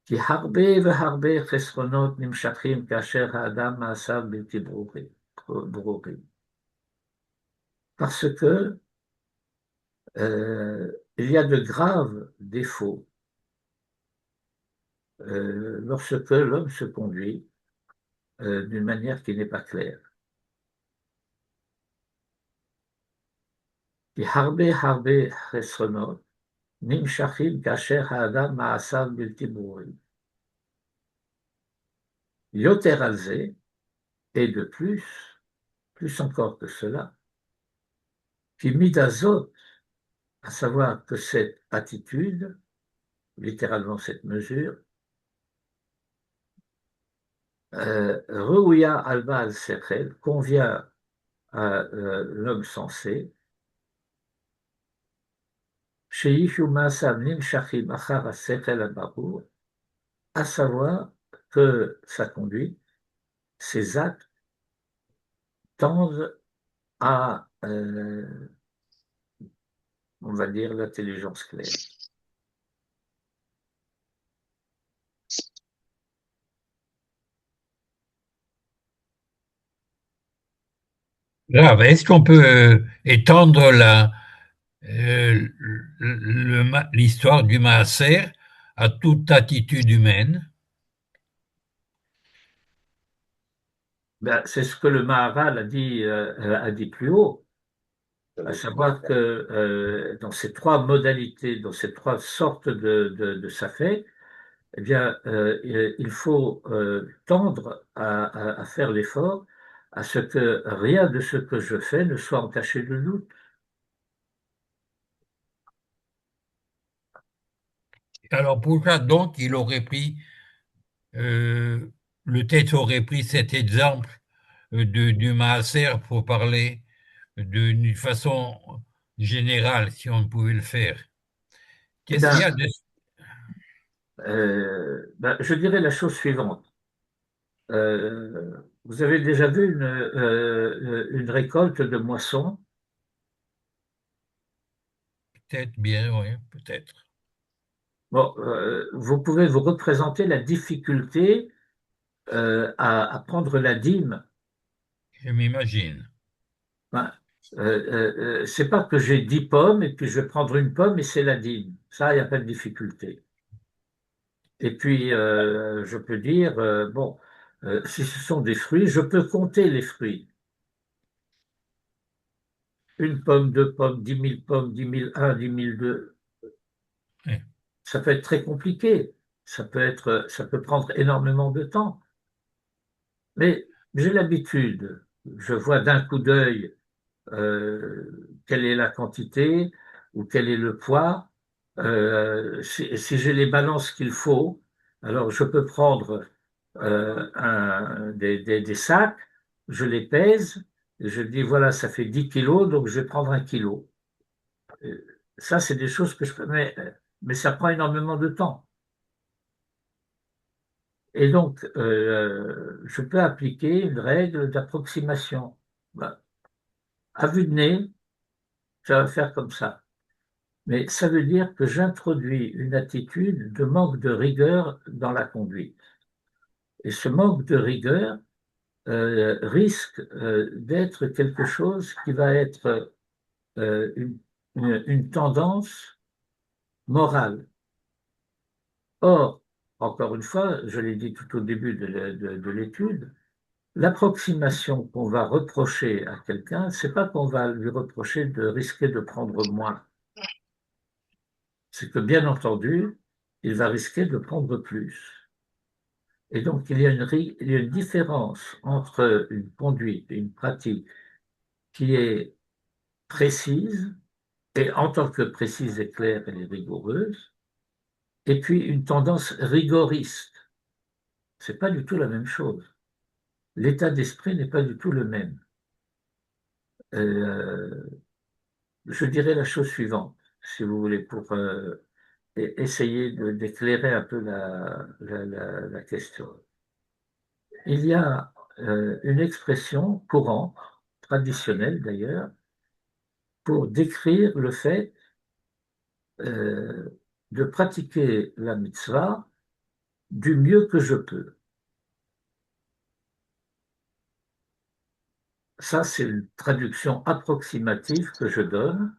כי הרבה והרבה חסרונות נמשכים כאשר האדם מעשיו בלתי ברורים. parce que il y a de graves défauts lorsque l'homme se conduit d'une manière qui n'est pas claire. כי הרבה חסרונות נמשכים כאשר האדם מעשיו בלתי ברורים. יותר על זה, et de plus encore que cela, qui mida זאת, à savoir que cette attitude, littéralement cette mesure, ראויה על בעל שכל, convient à l'homme sensé, שיהיו מעשיו נמשכים אחר השכל הברור, à savoir que sa conduite, ses actes tendent à, on va dire, l'intelligence claire. Grave. Est-ce qu'on peut étendre l'histoire du Maaser à toute attitude humaine? Ben, c'est ce que le Maharal a dit plus haut, à savoir que dans ces trois modalités, dans ces trois sortes de safek, eh bien, il faut tendre à faire l'effort à ce que rien de ce que je fais ne soit entaché de doute. Alors pourquoi donc il aurait pris, le texte aurait pris cet exemple du Maaser pour parler d'une façon générale, si on pouvait le faire? Eh Qu'est-ce qu'il y bien, a de... ben, je dirais la chose suivante. Vous avez déjà vu une récolte de moisson? Peut-être bien, oui, peut-être. Bon, vous pouvez vous représenter la difficulté à prendre la dîme. Je m'imagine. Ben, c'est pas que j'ai 10 pommes et puis je vais prendre une pomme et c'est la dîme. Ça, il n'y a pas de difficulté. Et puis, je peux dire, bon, si ce sont des fruits, je peux compter les fruits. Une pomme, deux pommes, 10 000 pommes, 10 001, 10 002. Oui. Ça peut être très compliqué. Ça peut prendre énormément de temps. Mais j'ai l'habitude. Je vois d'un coup d'œil quelle est la quantité ou quel est le poids. Si j'ai les balances qu'il faut, alors je peux prendre des sacs, je les pèse, et je dis voilà, ça fait 10 kilos, donc je vais prendre 1 kilo. Ça, c'est des choses que je fais, mais ça prend énormément de temps. Et donc, je peux appliquer une règle d'approximation. Ben, à vue de nez, ça va faire comme ça. Mais ça veut dire que j'introduis une attitude de manque de rigueur dans la conduite. Et ce manque de rigueur risque d'être quelque chose qui va être une tendance morale. Or, encore une fois, je l'ai dit tout au début de l'étude, l'approximation qu'on va reprocher à quelqu'un, c'est pas qu'on va lui reprocher de risquer de prendre moins. C'est que, bien entendu, il va risquer de prendre plus. Et donc, il y a une différence entre une conduite et une pratique qui est précise, et en tant que précise et claire, elle est rigoureuse, et puis une tendance rigoriste. C'est pas du tout la même chose. L'état d'esprit n'est pas du tout le même. Euh, je dirais la chose suivante, si vous voulez, pour essayer d'éclairer un peu la question. Il y a une expression courante, traditionnelle d'ailleurs, pour décrire le fait de pratiquer la mitzvah du mieux que je peux. Ça, c'est une traduction approximative que je donne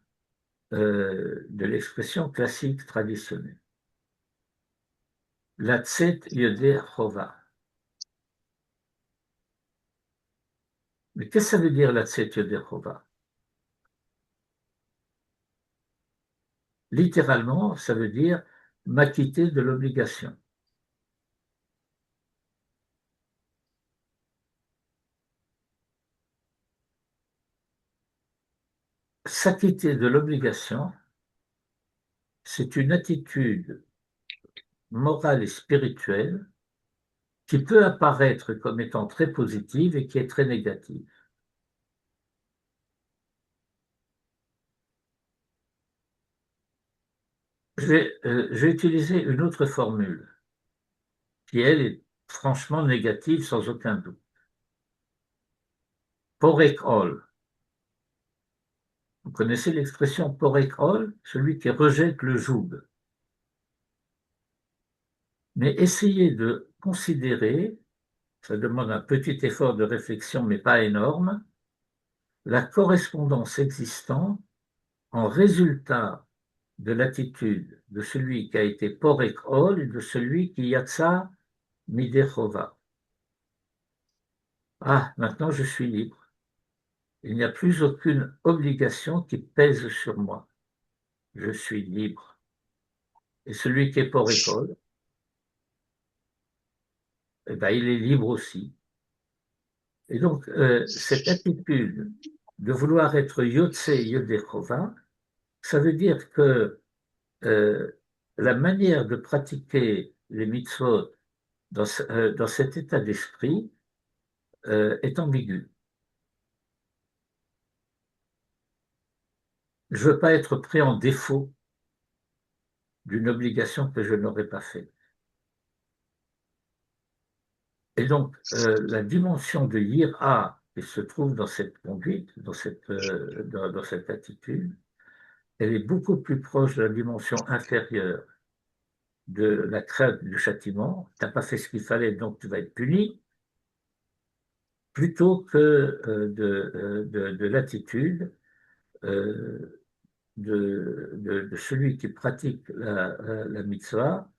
de l'expression classique traditionnelle. Latzet Yodé Chova. Mais qu'est-ce que ça veut dire Latzet Yodé Chova? Littéralement, ça veut dire m'acquitter de l'obligation. S'acquitter de l'obligation, c'est une attitude morale et spirituelle qui peut apparaître comme étant très positive et qui est très négative. Je vais utiliser une autre formule qui, elle, est franchement négative sans aucun doute. Porek ol. Vous connaissez l'expression porek ol, celui qui rejette le joug. Mais essayez de considérer, ça demande un petit effort de réflexion, mais pas énorme, la correspondance existante en résultat de l'attitude de celui qui a été porek ol et de celui qui yatsa midechova. Ah, maintenant je suis libre. Il n'y a plus aucune obligation qui pèse sur moi. Je suis libre. Et celui qui est porek ol, eh ben, il est libre aussi. Et donc, cette attitude de vouloir être Yotse Yodechova, ça veut dire que la manière de pratiquer les mitzvot dans cet état d'esprit est ambiguë. Je ne veux pas être pris en défaut d'une obligation que je n'aurais pas faite. Et donc, la dimension de Yira qui se trouve dans cette conduite, dans cette attitude, elle est beaucoup plus proche de la dimension inférieure de la crainte du châtiment. Tu n'as pas fait ce qu'il fallait, donc tu vas être puni, plutôt que de l'attitude de celui qui pratique la mitzvah.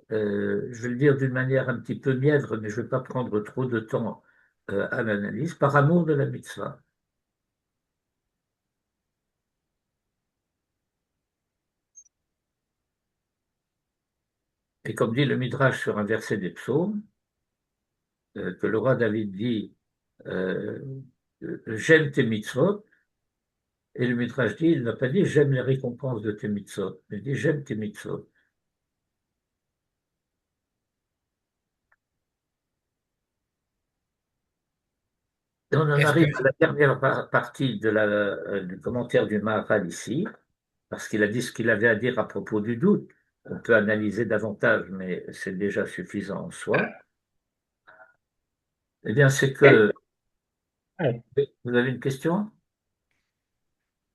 Je vais le dire d'une manière un petit peu mièvre, mais je ne vais pas prendre trop de temps à l'analyse, par amour de la mitzvah. Et comme dit le Midrash sur un verset des psaumes, que le roi David dit j'aime tes mitzvot, et le Midrash dit, il n'a pas dit j'aime les récompenses de tes mitzvot, il dit j'aime tes mitzvot. Et on en Est-ce que, arrive à la dernière partie du commentaire du Maharal ici, parce qu'il a dit ce qu'il avait à dire à propos du doute. On peut analyser davantage, mais c'est déjà suffisant en soi. Eh bien, c'est que... Vous avez une question?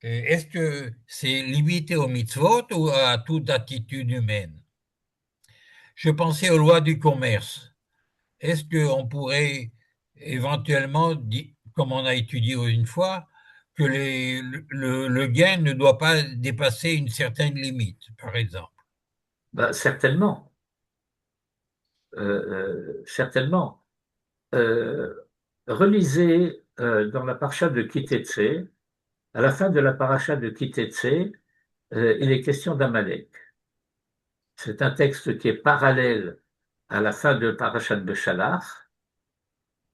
est-ce que c'est limité aux mitzvot ou à toute attitude humaine? Je pensais aux lois du commerce. Est-ce qu'on pourrait éventuellement, comme on a étudié une fois, que le gain ne doit pas dépasser une certaine limite, par exemple? Ben, certainement. Certainement. Euh, Relisez dans la paracha de Kitetse, à la fin de la paracha de Kitetse, il est question d'Amalek. C'est un texte qui est parallèle à la fin de Parashat Beshalach,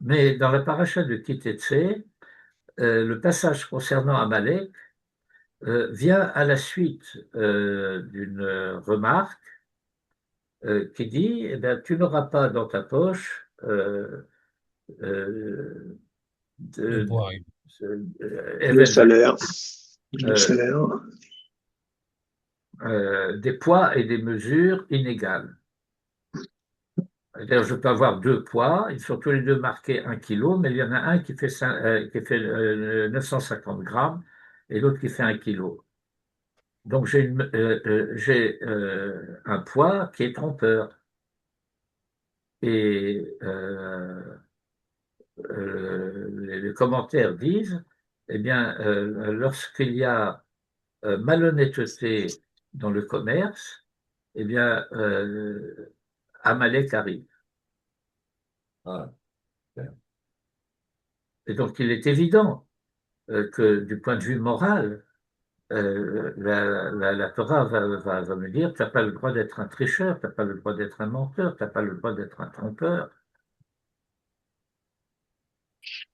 mais dans la paracha de Kitetse, le passage concernant Amalek vient à la suite d'une remarque qui dit eh bien, tu n'auras pas dans ta poche euh, Le de, poids. Le Even salaire. Le euh, salaire. des poids et des mesures inégales. C'est-à-dire, je peux avoir deux poids, ils sont tous les deux marqués 1 kg, mais il y en a un qui fait 950 grammes et l'autre qui fait 1 kg. Donc j'ai un poids qui est trompeur. Et les commentaires disent, eh bien, lorsqu'il y a malhonnêteté dans le commerce, eh bien, Amalek arrive. Ah, Et donc, il est évident que du point de vue moral, la Torah va me dire, tu n'as pas le droit d'être un tricheur, tu n'as pas le droit d'être un menteur, tu n'as pas le droit d'être un trompeur.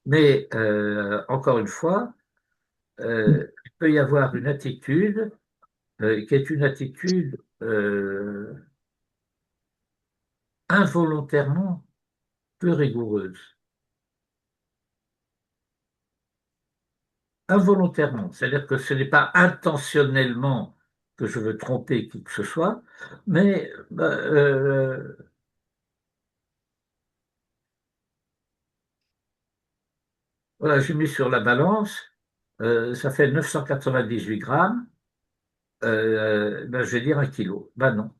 Mais encore une fois, il peut y avoir une attitude qui est une attitude involontairement peu rigoureuse. Involontairement, c'est-à-dire que ce n'est pas intentionnellement que je veux tromper qui que ce soit, mais voilà, j'ai mis sur la balance, ça fait 998 grammes, ben, je vais dire 1 kilo. Ben non.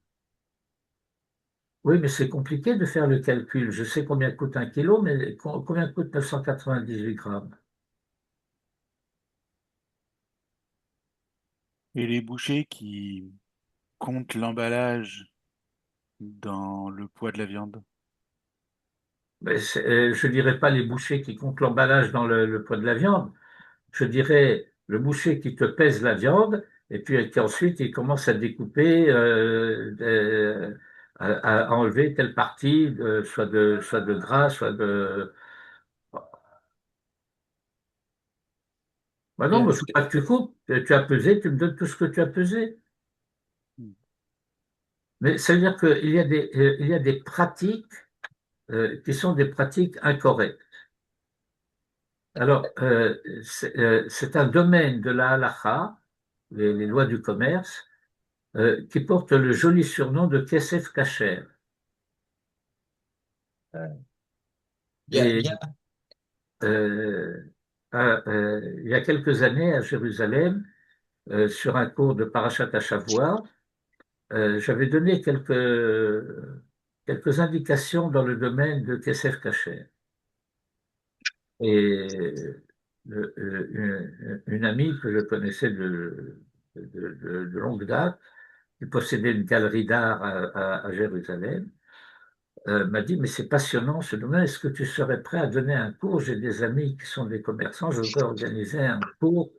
Oui, mais c'est compliqué de faire le calcul. Je sais combien coûte 1 kilo, mais combien coûte 998 grammes? Et les bouchers qui comptent l'emballage dans le poids de la viande. Mais je ne dirais pas les bouchers qui comptent l'emballage dans le poids de la viande. Je dirais le boucher qui te pèse la viande et puis qu'ensuite il commence à découper, à enlever telle partie, soit de gras, soit de. Bah non, bien. mais il faut pas que tu coupes. Tu as pesé, tu me donnes tout ce que tu as pesé. Mais ça veut dire il y a des pratiques qui sont des pratiques incorrectes. Alors, c'est un domaine de la halakha, les lois du commerce, qui porte le joli surnom de Kesef Kacher. Et Bien. euh, il y a quelques années, à Jérusalem, sur un cours de Parashat Hashavua, j'avais donné quelques indications dans le domaine de Kesef Kacher. Et une amie que je connaissais de longue date, qui possédait une galerie d'art à Jérusalem, m'a dit, mais c'est passionnant ce domaine, est-ce que tu serais prêt à donner un cours? J'ai des amis qui sont des commerçants, je voudrais organiser un cours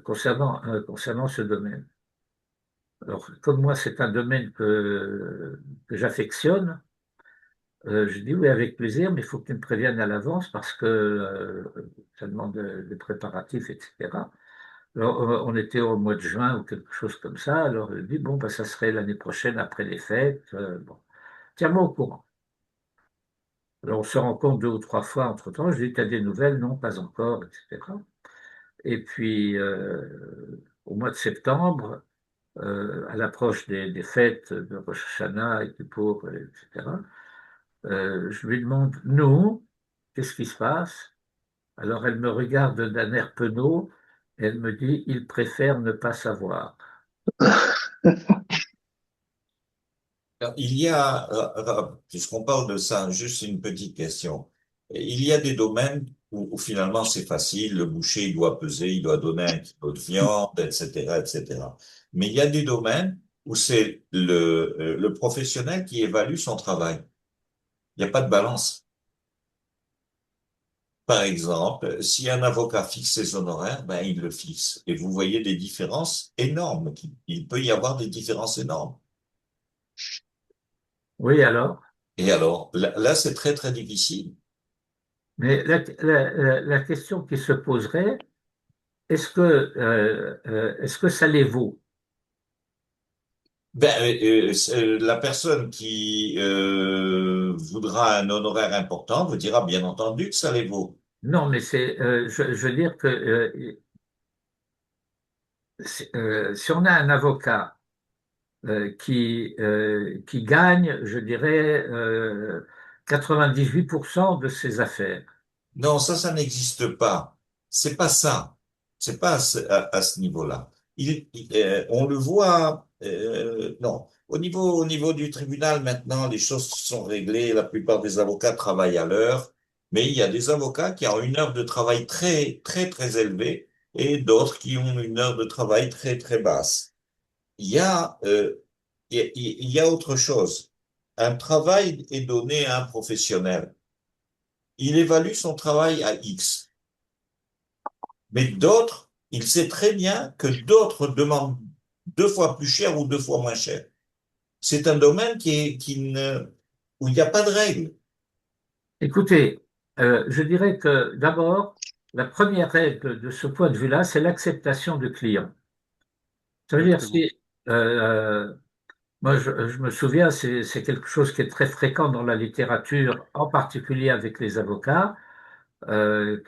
concernant ce domaine. Alors, comme moi, c'est un domaine que j'affectionne, je dis oui, avec plaisir, mais il faut que tu me préviennes à l'avance parce que ça demande des préparatifs, etc. Alors, on était au mois de juin ou quelque chose comme ça, alors je dis, bon, bah, ça serait l'année prochaine après les fêtes. Bon. Tiens-moi au courant. Alors, on se rencontre 2 ou 3 fois entre-temps. Je dis, tu as des nouvelles? Non, pas encore, etc. Et puis, au mois de septembre, à l'approche des fêtes de Rosh Hashanah et Kippour, etc., je lui demande, nous, qu'est-ce qui se passe? Alors, elle me regarde d'un air penaud et elle me dit, il préfère ne pas savoir. Alors, il y a, puisqu'on parle de ça, juste une petite question. Il y a des domaines où finalement c'est facile, le boucher il doit peser, il doit donner 1 kilo de viande, etc., etc. Mais il y a des domaines où c'est le professionnel qui évalue son travail. Il n'y a pas de balance. Par exemple, si un avocat fixe ses honoraires, ben il le fixe. Et vous voyez des différences énormes. Il peut y avoir des différences énormes. Oui, alors? Et alors, là c'est très très difficile. Mais la question qui se poserait, est-ce que ça les vaut? Ben, la personne qui voudra un honoraire important vous dira bien entendu que ça les vaut. Non, mais je veux dire que si on a un avocat qui gagne, je dirais, 98% de ses affaires. Non, ça n'existe pas. C'est pas ça. C'est pas à ce niveau-là. On le voit. Non, au niveau du tribunal maintenant, les choses sont réglées. La plupart des avocats travaillent à l'heure. Mais il y a des avocats qui ont une heure de travail très, très, très élevée et d'autres qui ont une heure de travail très, très basse. Il y a, il y a autre chose. Un travail est donné à un professionnel. Il évalue son travail à X. Mais d'autres, il sait très bien que d'autres demandent deux fois plus cher ou deux fois moins cher. C'est un domaine où il n'y a pas de règle. Écoutez, je dirais que d'abord, la première règle de ce point de vue-là, c'est l'acceptation du client. Ça veut dire Exactement. si, euh, moi je me souviens, c'est quelque chose qui est très fréquent dans la littérature, en particulier avec les avocats,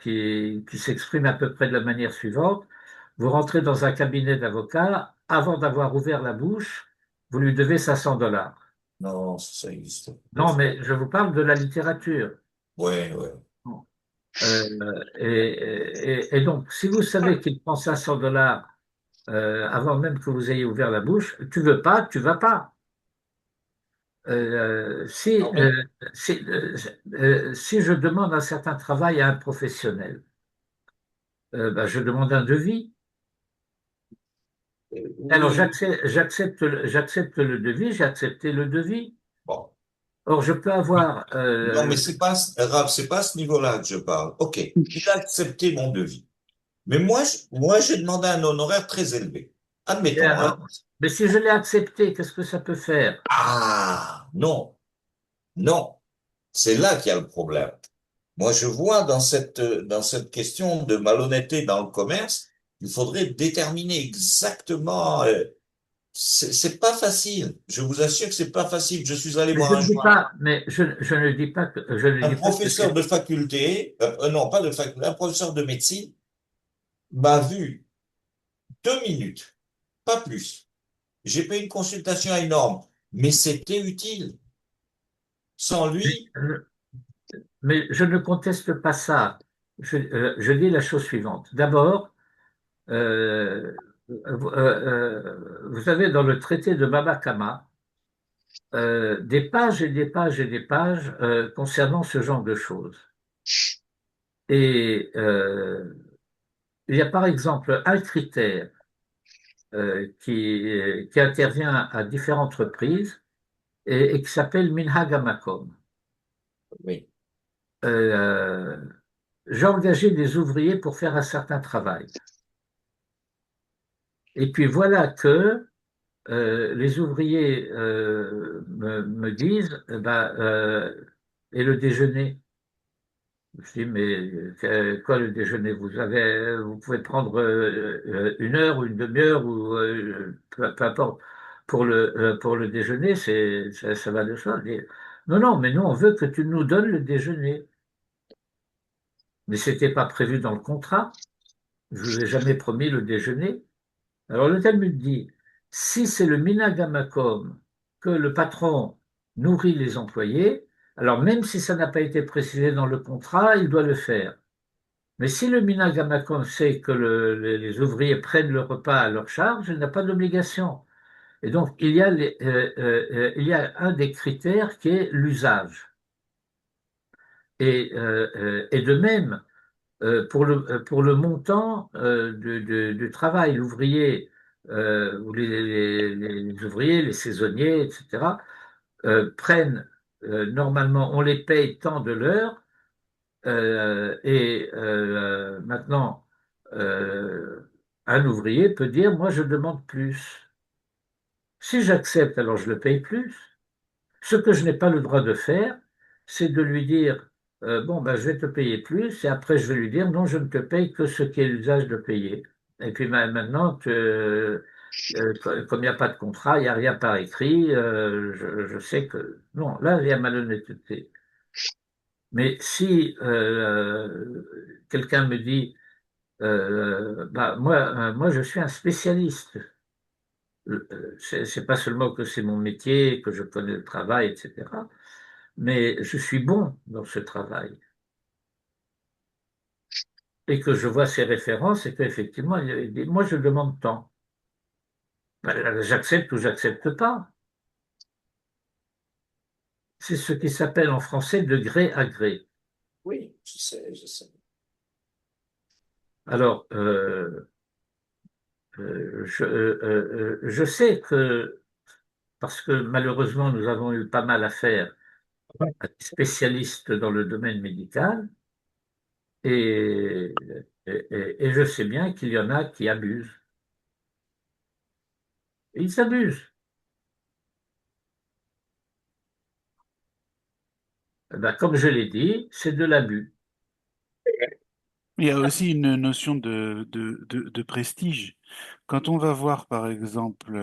qui s'exprime à peu près de la manière suivante. Vous rentrez dans un cabinet d'avocat, avant d'avoir ouvert la bouche, vous lui devez 500 dollars. Non, ça existe. Non, mais je vous parle de la littérature. Ouais, ouais. Et donc, si vous savez qu'il prend 500 dollars avant même que vous ayez ouvert la bouche, tu veux pas, tu vas pas. Si, Non, mais, si, si je demande un certain travail à un professionnel, ben, je demande un devis. Alors oui, j'accepte le devis, j'ai accepté le devis. bon. Or, je peux avoir, Non, mais c'est pas, Raph, c'est pas à ce niveau-là que je parle. OK. Il a accepté mon devis. Mais moi, j'ai demandé un honoraire très élevé. et Admettons, hein. alors, mais si je l'ai accepté, qu'est-ce que ça peut faire? Ah, non, non. C'est là qu'il y a le problème. Moi, je vois dans cette question de malhonnêteté dans le commerce, il faudrait déterminer exactement, c'est pas facile. Je vous assure que c'est pas facile. Je suis allé Mais voir je un ne dis journal. pas, mais je ne dis pas que, je ne Un dis pas que professeur de faculté, non, pas de faculté, un professeur de médecine m'a vu 2 minutes, pas plus. J'ai payé une consultation énorme, mais c'était utile. Sans lui, mais je ne conteste pas ça. Je dis la chose suivante. D'abord, vous avez dans le traité de Baba Kama des pages et des pages et des pages concernant ce genre de choses. Et il y a par exemple un critère qui intervient à différentes reprises et qui s'appelle Minhag HaMakom. oui, Euh, j'ai engagé des ouvriers pour faire un certain travail. Et puis voilà que les ouvriers me disent, et le déjeuner? Je dis, mais quoi le déjeuner? Vous pouvez prendre une heure ou une demi-heure ou peu importe pour le déjeuner, ça va de soi. Je dis, non, non, mais nous on veut que tu nous donnes le déjeuner. Mais c'était pas prévu dans le contrat. Je vous ai jamais promis le déjeuner. Alors le Talmud dit, si c'est le minagamakom que le patron nourrit les employés, alors même si ça n'a pas été précisé dans le contrat, il doit le faire. Mais si le minagamakom sait que les ouvriers prennent le repas à leur charge, il n'a pas d'obligation. Et donc il y a un des critères qui est l'usage. Et de même, pour le montant du travail, l'ouvrier, ou les ouvriers, les saisonniers, etc., prennent, normalement, on les paye tant de l'heure, et maintenant, euh, un ouvrier peut dire, moi, je demande plus. Si j'accepte, alors je le paye plus. Ce que je n'ai pas le droit de faire, c'est de lui dire, bon, ben, je vais te payer plus, et après je vais lui dire, non, je ne te paye que ce qui est l'usage de payer. Et puis maintenant, comme il n'y a pas de contrat, il n'y a rien par écrit, je sais que... Non, là, il y a malhonnêteté. Mais si quelqu'un me dit, moi, je suis un spécialiste, c'est pas seulement que c'est mon métier, que je connais le travail, etc., mais je suis bon dans ce travail et que je vois ces références et qu'effectivement, moi je demande tant. Ben, j'accepte ou j'accepte pas. C'est ce qui s'appelle en français de gré à gré. oui. je sais. Alors, je sais que, parce que malheureusement, nous avons eu pas mal à faire à des spécialistes dans le domaine médical, et, et je sais bien qu'il y en a qui abusent. Ils s'abusent. Eh ben, comme je l'ai dit, c'est de l'abus. Il y a aussi une notion de prestige. Quand on va voir, par exemple,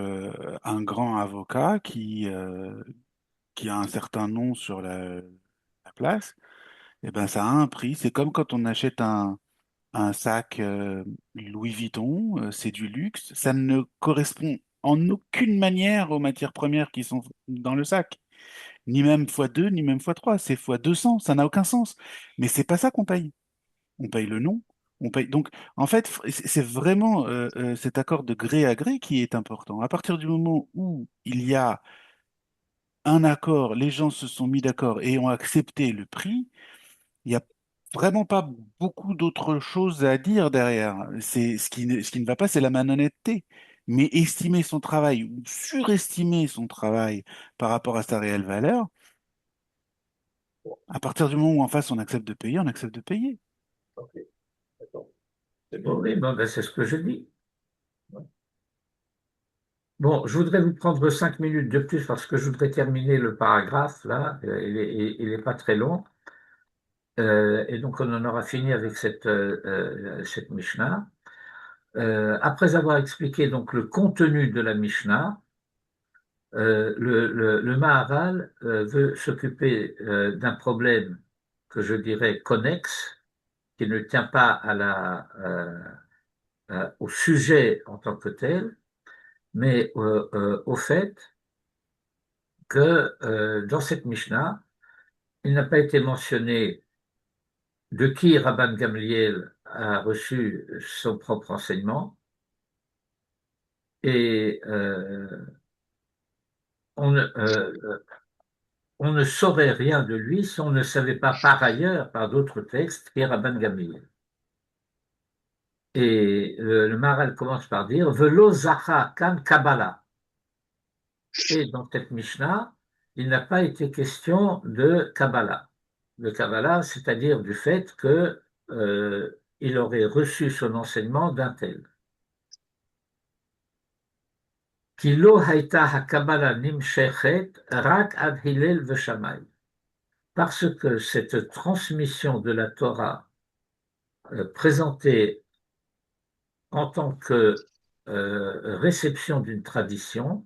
un grand avocat qui a un certain nom sur la place, eh ben, ça a un prix. C'est comme quand on achète un sac Louis Vuitton, c'est du luxe. Ça ne correspond en aucune manière aux matières premières qui sont dans le sac. Ni même fois 2, ni même fois 3. C'est fois 200. Ça n'a aucun sens. Mais c'est pas ça qu'on paye. On paye le nom. On paye. Donc, en fait, c'est vraiment cet accord de gré à gré qui est important. À partir du moment où il y a un accord, les gens se sont mis d'accord et ont accepté le prix, il n'y a vraiment pas beaucoup d'autres choses à dire derrière. C'est ce qui ne va pas, c'est la malhonnêteté. Mais estimer son travail ou surestimer son travail par rapport à sa réelle valeur, à partir du moment où en face on accepte de payer, on accepte de payer. Ok, d'accord. C'est bien. Oui, bon, ben, c'est ce que je dis. Bon, je voudrais vous prendre 5 minutes de plus parce que je voudrais terminer le paragraphe, là. Il est pas très long. Et donc, on en aura fini avec cette Mishnah. Après avoir expliqué donc le contenu de la Mishnah, le Maharal veut s'occuper d'un problème que je dirais connexe, qui ne tient pas au sujet en tant que tel, mais au fait que dans cette Mishnah, il n'a pas été mentionné de qui Rabban Gamliel a reçu son propre enseignement, et on ne saurait rien de lui si on ne savait pas par ailleurs, par d'autres textes, qui est Rabban Gamliel. Et le Maharal commence par dire Velo zacha kan Kabbalah. Et dans cette Mishnah, il n'a pas été question de Kabbalah. De Kabbalah, c'est-à-dire du fait que il aurait reçu son enseignement d'un tel. Ki lo hayta ha-Kabbalah nimshechet rak ad Hillel v'Shamay. Parce que cette transmission de la Torah présentée en tant que réception d'une tradition,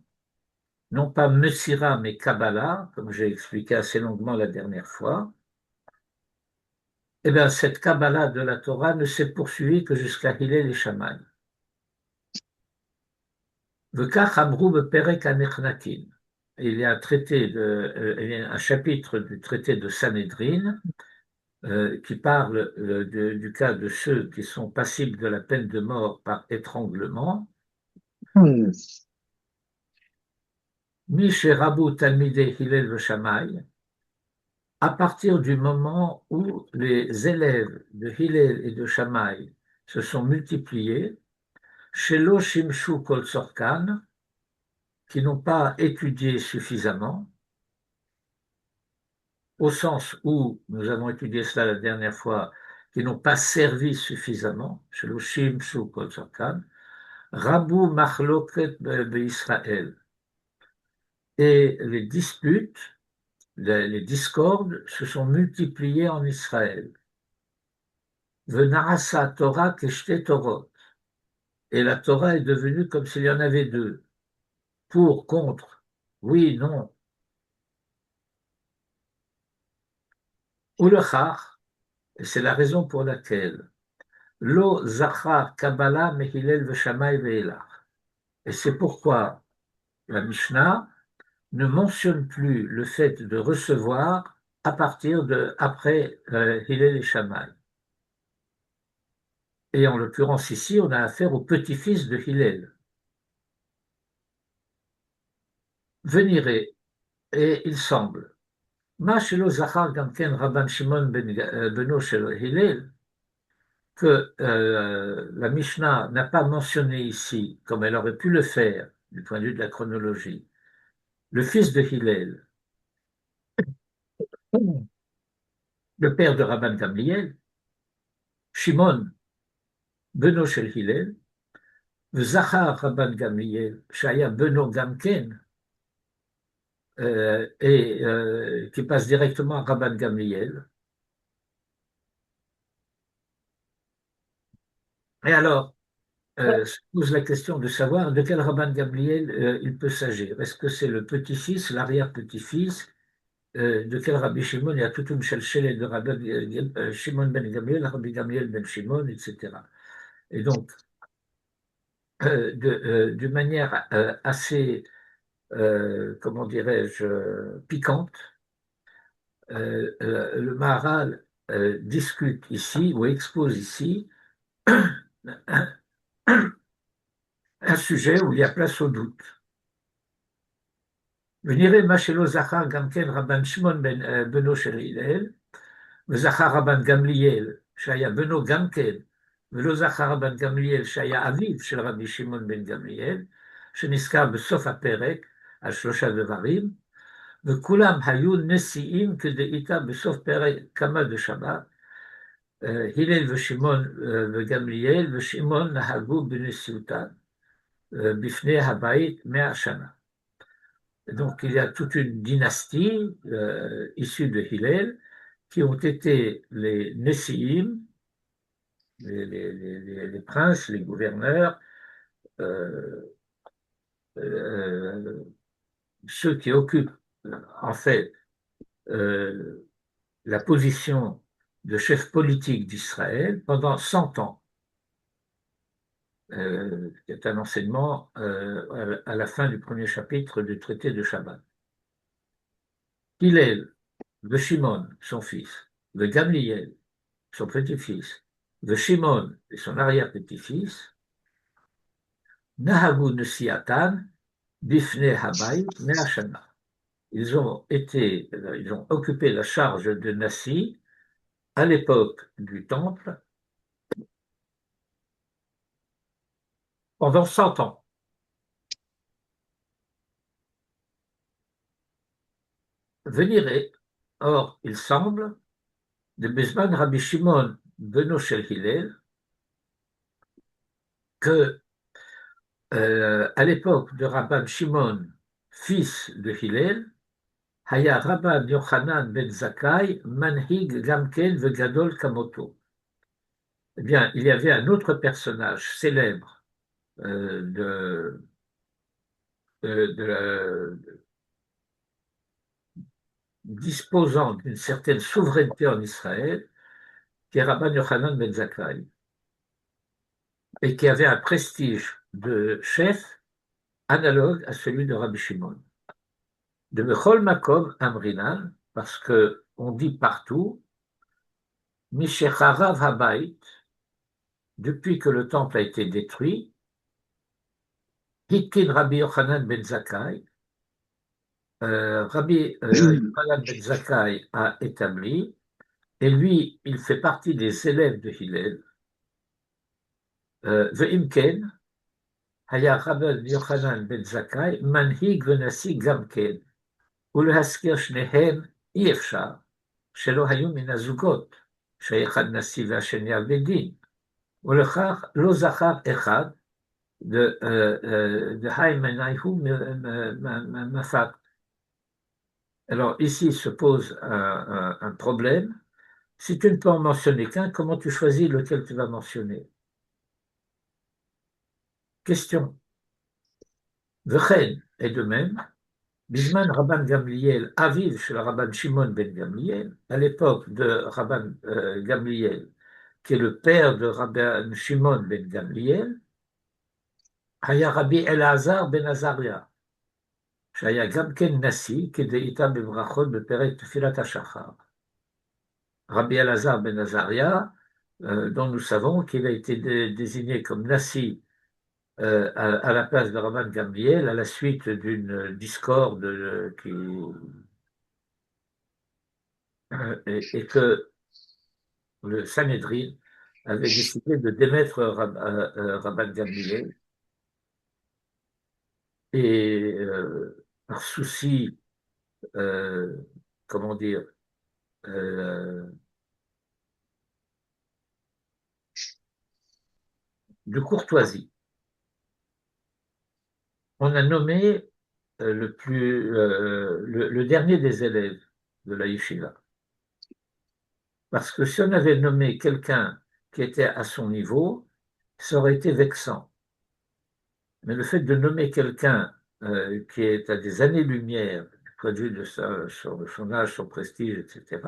non pas Messira, mais Kabbalah, comme j'ai expliqué assez longuement la dernière fois, eh bien, cette Kabbalah de la Torah ne s'est poursuivie que jusqu'à Hillel et Shammai. V'kach amrou beperek hanechnakin. Il y a il y a un chapitre du traité de Sanhédrin qui parle du cas de ceux qui sont passibles de la peine de mort par étranglement. Mi sherabu talmidei Hillel v'Shammai, à partir du moment où les élèves de Hillel et de Shammai se sont multipliés, shelo shimshu kol tzorkan, qui n'ont pas étudié suffisamment, au sens où nous avons étudié cela la dernière fois, qui n'ont pas servi suffisamment, shelo shimshu kol tzorkan, rabu machloket be'Israël. Et les disputes, les discordes se sont multipliées en Israël. Venarasa Torah keshte Torot. Et la Torah est devenue comme s'il y en avait deux. Pour, contre, oui, non. Ou le chach, et c'est la raison pour laquelle Lo zachar Kabbalah mehilel v'shamay ve'elach. Et c'est pourquoi la Mishnah ne mentionne plus le fait de recevoir à partir de après Hillel et Shammai. Et en l'occurrence ici, on a affaire au petit-fils de Hillel. Venirez, et il semble מה שלא זכר גם כן רבן שמעון בנו של הלל, que la Mishnah n'a pas mentionné ici, comme elle aurait pu le faire du point de vue de la chronologie, le fils de Hillel, le père de Rabban Gamliel, Shimon, beno shel Hillel, וזכר רבן גמליאל, שהיה בנו גם כן, et qui passe directement à Rabban Gamliel. Et alors, se pose la question de savoir de quel Rabban Gamliel il peut s'agir. Est-ce que c'est le petit-fils, l'arrière-petit-fils de quel Rabbi Shimon? Il y a toute une chalchelle de Rabbi Shimon ben Gamliel, Rabbi Gamliel ben Shimon, etc. Et donc, d'une manière assez, comment dirais-je, piquante, le Maharal discute ici ou expose ici un sujet où il y a place au doute. ונראה מה שלא זכר גם כן רבן שמעון בנו של הלל, וזכר רבן גמליאל שהיה בנו גם כן, ולא זכר רבן גמליאל שהיה אביו של רבי שמעון בן גמליאל, שנזכר בסוף הפרק על 3 דברים, וכולם היו נשיאים כדאיתה בסוף פרק כמה דשבת, הלל ושמעון וגמליאל, ושמעון נהגו בנשיאותם בפני הבית 100 שנה. Donc il y a toute une dynastie issue de Hillel qui ont été les Nessiim, les princes, les gouverneurs, ceux qui occupent en fait la position de chef politique d'Israël pendant 100 ans. Qui est un enseignement à la fin du premier chapitre du traité de Shabbat. Hillel, de Shimon, son fils, de Gamliel, son petit-fils, de Shimon et son arrière-petit-fils, Nahagu Nesiatan, Bifne Habayit, Me'ashana. Ils ont occupé la charge de Nassi à l'époque du Temple pendant 100 ans. Venirez, or, il semble, de Bezman Rabbi Shimon beno shel Hillel, que à l'époque de Rabban Shimon, fils de Hillel, Haya Rabban Yochanan ben Zakkai, Manhig Gamken Vegadol Kamoto. Eh bien, il y avait un autre personnage célèbre disposant d'une certaine souveraineté en Israël, qui est Rabban Yochanan ben Zakkai, et qui avait un prestige de chef analogue à celui de Rabbi Shimon. De Bechol Makom Amrinan, parce que on dit partout, Mishecharav Habayit, depuis que le temple a été détruit, Hitkin Rabbi Yochanan ben Zakkai, Rabbi Yochanan ben Zakkai a établi, et lui, il fait partie des élèves de Hillel. Ve'imken, Haya Rabbi Yochanan ben Zakkai, Manhig venasi Gamken, ולהזכיר שניהם אי אפשר שלא היו מן הזוגות, שאחד נשיא והשני על בית דין, ולכך לא זכר אחד דהיימנהו מפת. Alors ici se pose un problème. Si tu ne peux en mentionner qu'un, comment tu choisis lequel tu vas mentionner? Question. Vechen est de même. Bisman Rabban Gamliel, aviv chez le Rabban Shimon ben Gamliel, à l'époque de Rabban Gamliel, qui est le père de Rabban Shimon ben Gamliel, Haya Rabbi Elazar ben Azaria, Shaya Gamken Nasi, qui deita bebrachot beperek tefilat hashachar. Rabbi Elazar ben Azaria, dont nous savons qu'il a été désigné comme Nasi à la place de Rabban Gamliel à la suite d'une discorde et que le Sanhédrin avait décidé de démettre Rabban Gamliel et par souci, euh, comment dire, euh, de courtoisie, on a nommé le dernier des élèves de la yeshiva. Parce que si on avait nommé quelqu'un qui était à son niveau, ça aurait été vexant. Mais le fait de nommer quelqu'un qui est à des années-lumière du point de vue de son âge, son prestige, etc.,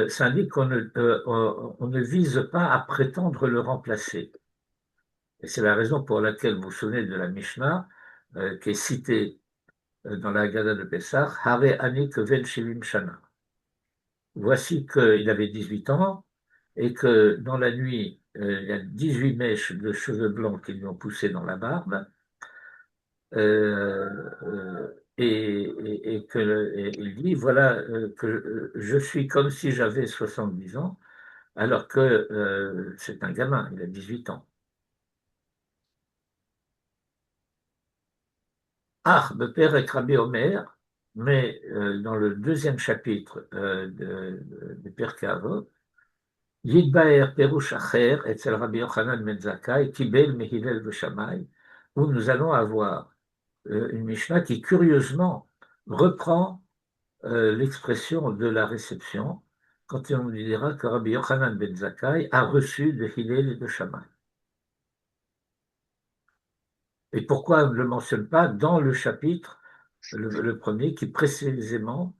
ça indique on ne vise pas à prétendre le remplacer. Et c'est la raison pour laquelle vous vous souvenez de la Mishnah qui est citée dans la Haggadah de Pessah, Hare ani kevel shivim shana. Voici qu'il avait 18 ans et que dans la nuit, il y a 18 mèches de cheveux blancs qui lui ont poussé dans la barbe. Et il dit, voilà, que je suis comme si j'avais 70 ans, alors que c'est un gamin, il a 18 ans. Ah, le père est Rabbi Omer, mais dans le deuxième chapitre de Pirkei Avot, Yidbaer Perush Acher, etzel Rabbi Yochanan ben Zakkai, Kibel Mehilel Veshamay, où nous allons avoir une Mishnah qui curieusement reprend l'expression de la réception quand on lui dira que Rabbi Yochanan ben Zakkai a reçu de Hillel et de Shammai. Et pourquoi on ne le mentionne pas dans le chapitre, le premier, qui précisément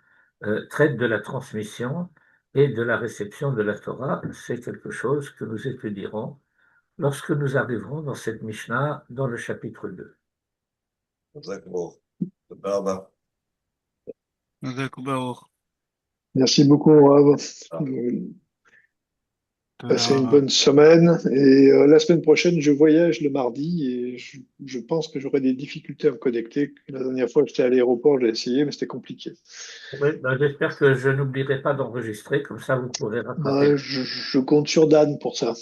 traite de la transmission et de la réception de la Torah? C'est quelque chose que nous étudierons lorsque nous arriverons dans cette Mishnah, dans le chapitre 2. D'accord. Baba. Merci beaucoup, Rav. Passez une bonne semaine. Et la semaine prochaine, je voyage le mardi et je pense que j'aurai des difficultés à me connecter. La dernière fois, j'étais à l'aéroport, j'ai essayé, mais c'était compliqué. Oui, ben, j'espère que je n'oublierai pas d'enregistrer, comme ça vous pourrez rattraper. Je compte sur Dan pour ça.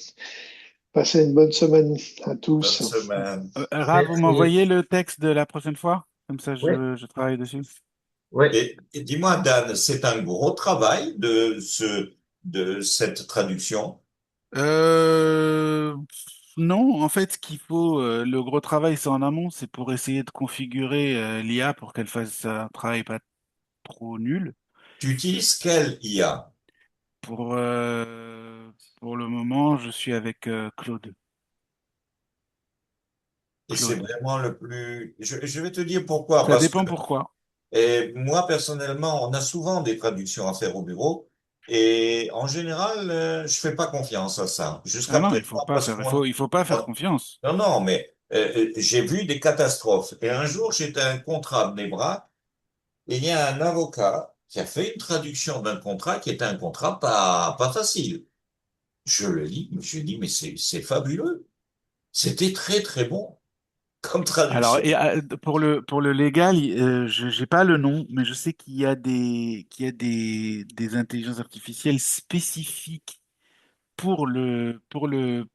Passez une bonne semaine à Bonne tous. semaine. Rav, vous Merci. m'envoyez le texte de la prochaine fois? Comme ça, Oui, je travaille dessus. oui. Et dis-moi, Dan, c'est un gros travail de cette traduction. Non, en fait, ce qu'il faut, le gros travail, c'est en amont, c'est pour essayer de configurer l'IA pour qu'elle fasse un travail pas trop nul. Tu utilises quelle IA? Pour, pour le moment, je suis avec Claude. Et c'est Claude. vraiment le plus... Je vais te dire pourquoi. Ça Parce que dépend pourquoi. moi, personnellement, on a souvent des traductions à faire au bureau. Et en général, je fais pas confiance à ça. Ah Jusqu'à non, il faut présent, pas parce faire, qu'on... il faut pas faire confiance. Non, non, mais j'ai vu des catastrophes. Et un jour, j'étais à un contrat de bras et il y a un avocat qui a fait une traduction d'un contrat qui était un contrat pas facile. Je le lis, je me suis dit, mais c'est fabuleux. C'était très, très bon comme Alors, traduction. et, pour le légal, je j'ai pas le nom, mais je sais qu'il y a des intelligences artificielles spécifiques pour pour le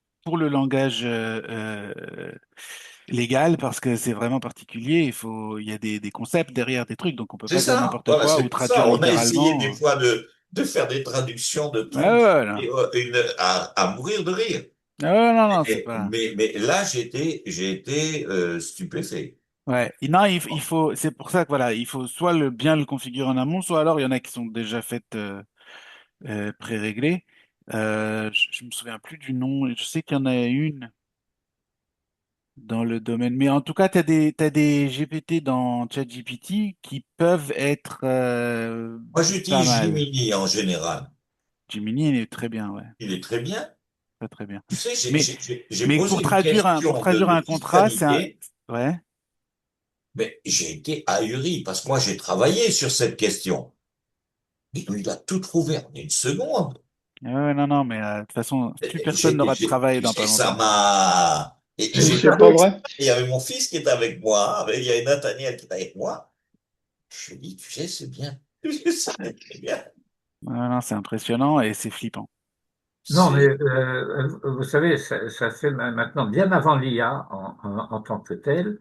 langage légal parce que c'est vraiment particulier. Il y a des concepts derrière des trucs, donc on peut C'est pas dire ça, n'importe voilà, quoi c'est ou pour ça. traduire On a essayé des littéralement. fois de faire des traductions de Ah trucs ouais, non. et, à mourir de rire. Ah ouais, non, non, c'est pas. Mais là, j'ai été stupéfait. Ouais. Et non, il faut. C'est pour ça que voilà, il faut soit bien le configurer en amont, soit alors il y en a qui sont déjà faites pré-réglées. Je me souviens plus du nom. Je sais qu'il y en a une dans le domaine. Mais en tout cas, t'as des GPT dans ChatGPT qui peuvent être Moi, pas j'utilise mal. Gemini en général. Gemini, il est très bien, ouais. Il est très bien. Très, très bien. Tu sais, Mais, j'ai mais posé une pour question traduire de un contrat, fiscalité, ouais. mais j'ai été ahuri parce que moi, j'ai travaillé sur cette question. Et lui, il a tout trouvé en une seconde. Ouais, non, non, mais de toute façon, plus personne n'aura de travail Tu dans pas sais, ça longtemps. m'a... Et Et vous j'ai C'est pas savez, vrai? il y avait mon fils qui était avec moi, il y avait Nathaniel qui était avec moi. Je lui ai dit, tu sais, c'est bien. C'est très bien. Ah, non, c'est impressionnant et c'est flippant. Non, mais C'est, vous savez, ça fait maintenant, bien avant l'IA en tant que tel,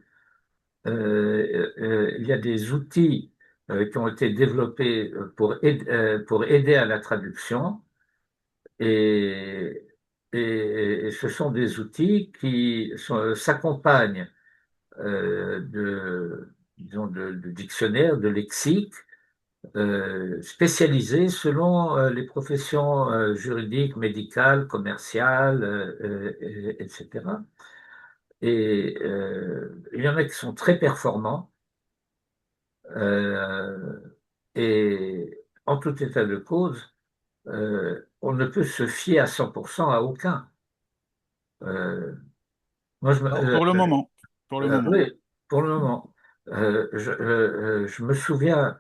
il y a des outils qui ont été développés pour aider à la traduction et, et ce sont des outils qui s'accompagnent disons de dictionnaires, de lexiques spécialisés selon les professions juridiques, médicales, commerciales, etc. Et il y en a qui sont très performants. Euh, et en tout état de cause, on ne peut se fier à 100% à aucun. Euh, moi, non, Pour le moment. Pour le moment. oui, pour le moment. Je me souviens,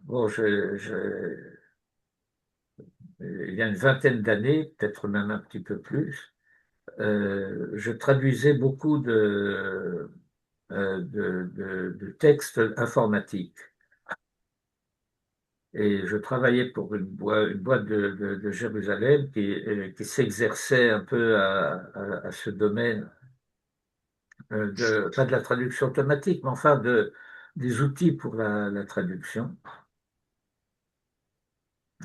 bon, il y a une vingtaine d'années, peut-être même un petit peu plus, je traduisais beaucoup de textes informatiques. Et je travaillais pour une boîte de Jérusalem qui s'exerçait un peu à ce domaine, pas de la traduction automatique, mais enfin des outils pour la traduction.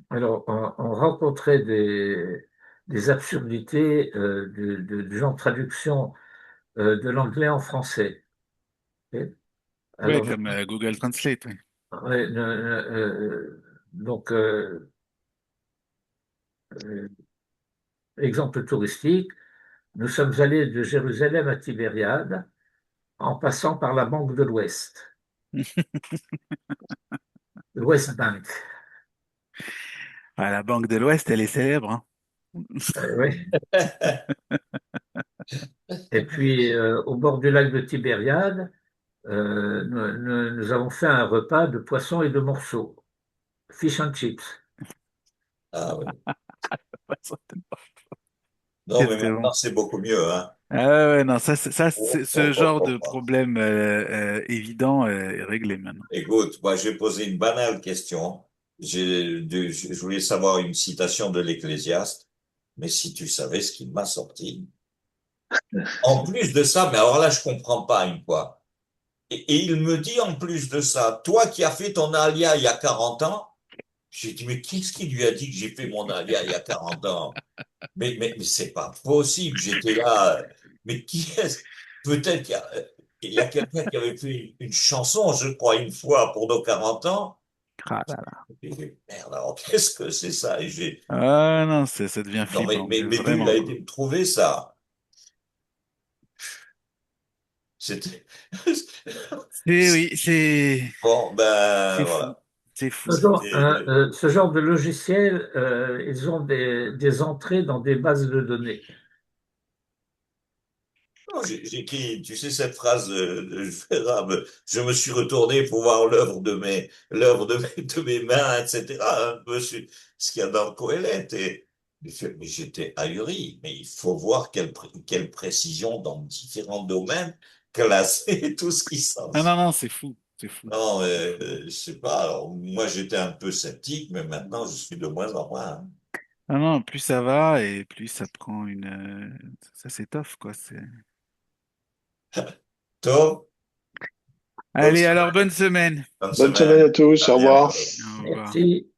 Alors, on rencontrait des absurdités de gens de traduction de l'anglais en français. Et Ouais, alors, comme Google Translate. Ouais. ouais, donc, euh, exemple touristique, nous sommes allés de Jérusalem à Tibériade en passant par la Banque de l'Ouest, le West Bank. Ah, la Banque de l'Ouest, elle est célèbre, hein. Ouais. Et puis, au bord du lac de Tibériade, nous avons fait un repas de poissons et de morceaux, fish and chips. ah oui. Non, C'est mais très bon. maintenant, c'est beaucoup mieux, hein. Ah ouais, ouais, non, Oh, ce oh, oh, genre de oh, oh. problème évident est réglé maintenant. Écoute, moi, je vais poser une banale question. Je voulais savoir une citation de l'Ecclésiaste, mais si tu savais ce qu'il m'a sorti. En plus de ça, mais alors là, je comprends pas une fois. Et il me dit en plus de ça, toi qui as fait ton alia il y a 40 ans, j'ai dit, mais qu'est-ce qui lui a dit que j'ai fait mon alia il y a 40 ans? Mais c'est pas possible, j'étais là. Mais qui est-ce? Peut-être il y a quelqu'un qui avait fait une chanson, je crois, une fois pour nos 40 ans. Ah là là. Et j'ai dit, merde, alors qu'est-ce que c'est ça? Et j'ai, Ah non, ça devient non, flippant, mais mais d'où il a vraiment. été me trouver ça? C'était, Oui, bon, ben, c'est fou. voilà. C'est fou. C'était, Ce genre de logiciel, ils ont des entrées dans des bases de données. non, j'ai écrit, tu sais, cette phrase de Ferrame, je me suis retourné pour voir l'œuvre de mes mains, etc. Un peu ce qu'il y a dans le Coëlette. Mais j'étais ahuri. Mais il faut voir quelle précision dans différents domaines, classer tout ce qui s'en Ah non, suit. non, c'est fou. C'est fou. Non, je sais pas. Alors, moi, j'étais un peu sceptique, mais maintenant, je suis de moins en moins, hein. Ah non, plus ça va et plus ça prend ça s'étoffe, quoi. Tom, bonne Allez, alors semaine. bonne semaine. Bonne Bonne semaine semaine. à tous, À au revoir. bientôt. Au revoir. Merci.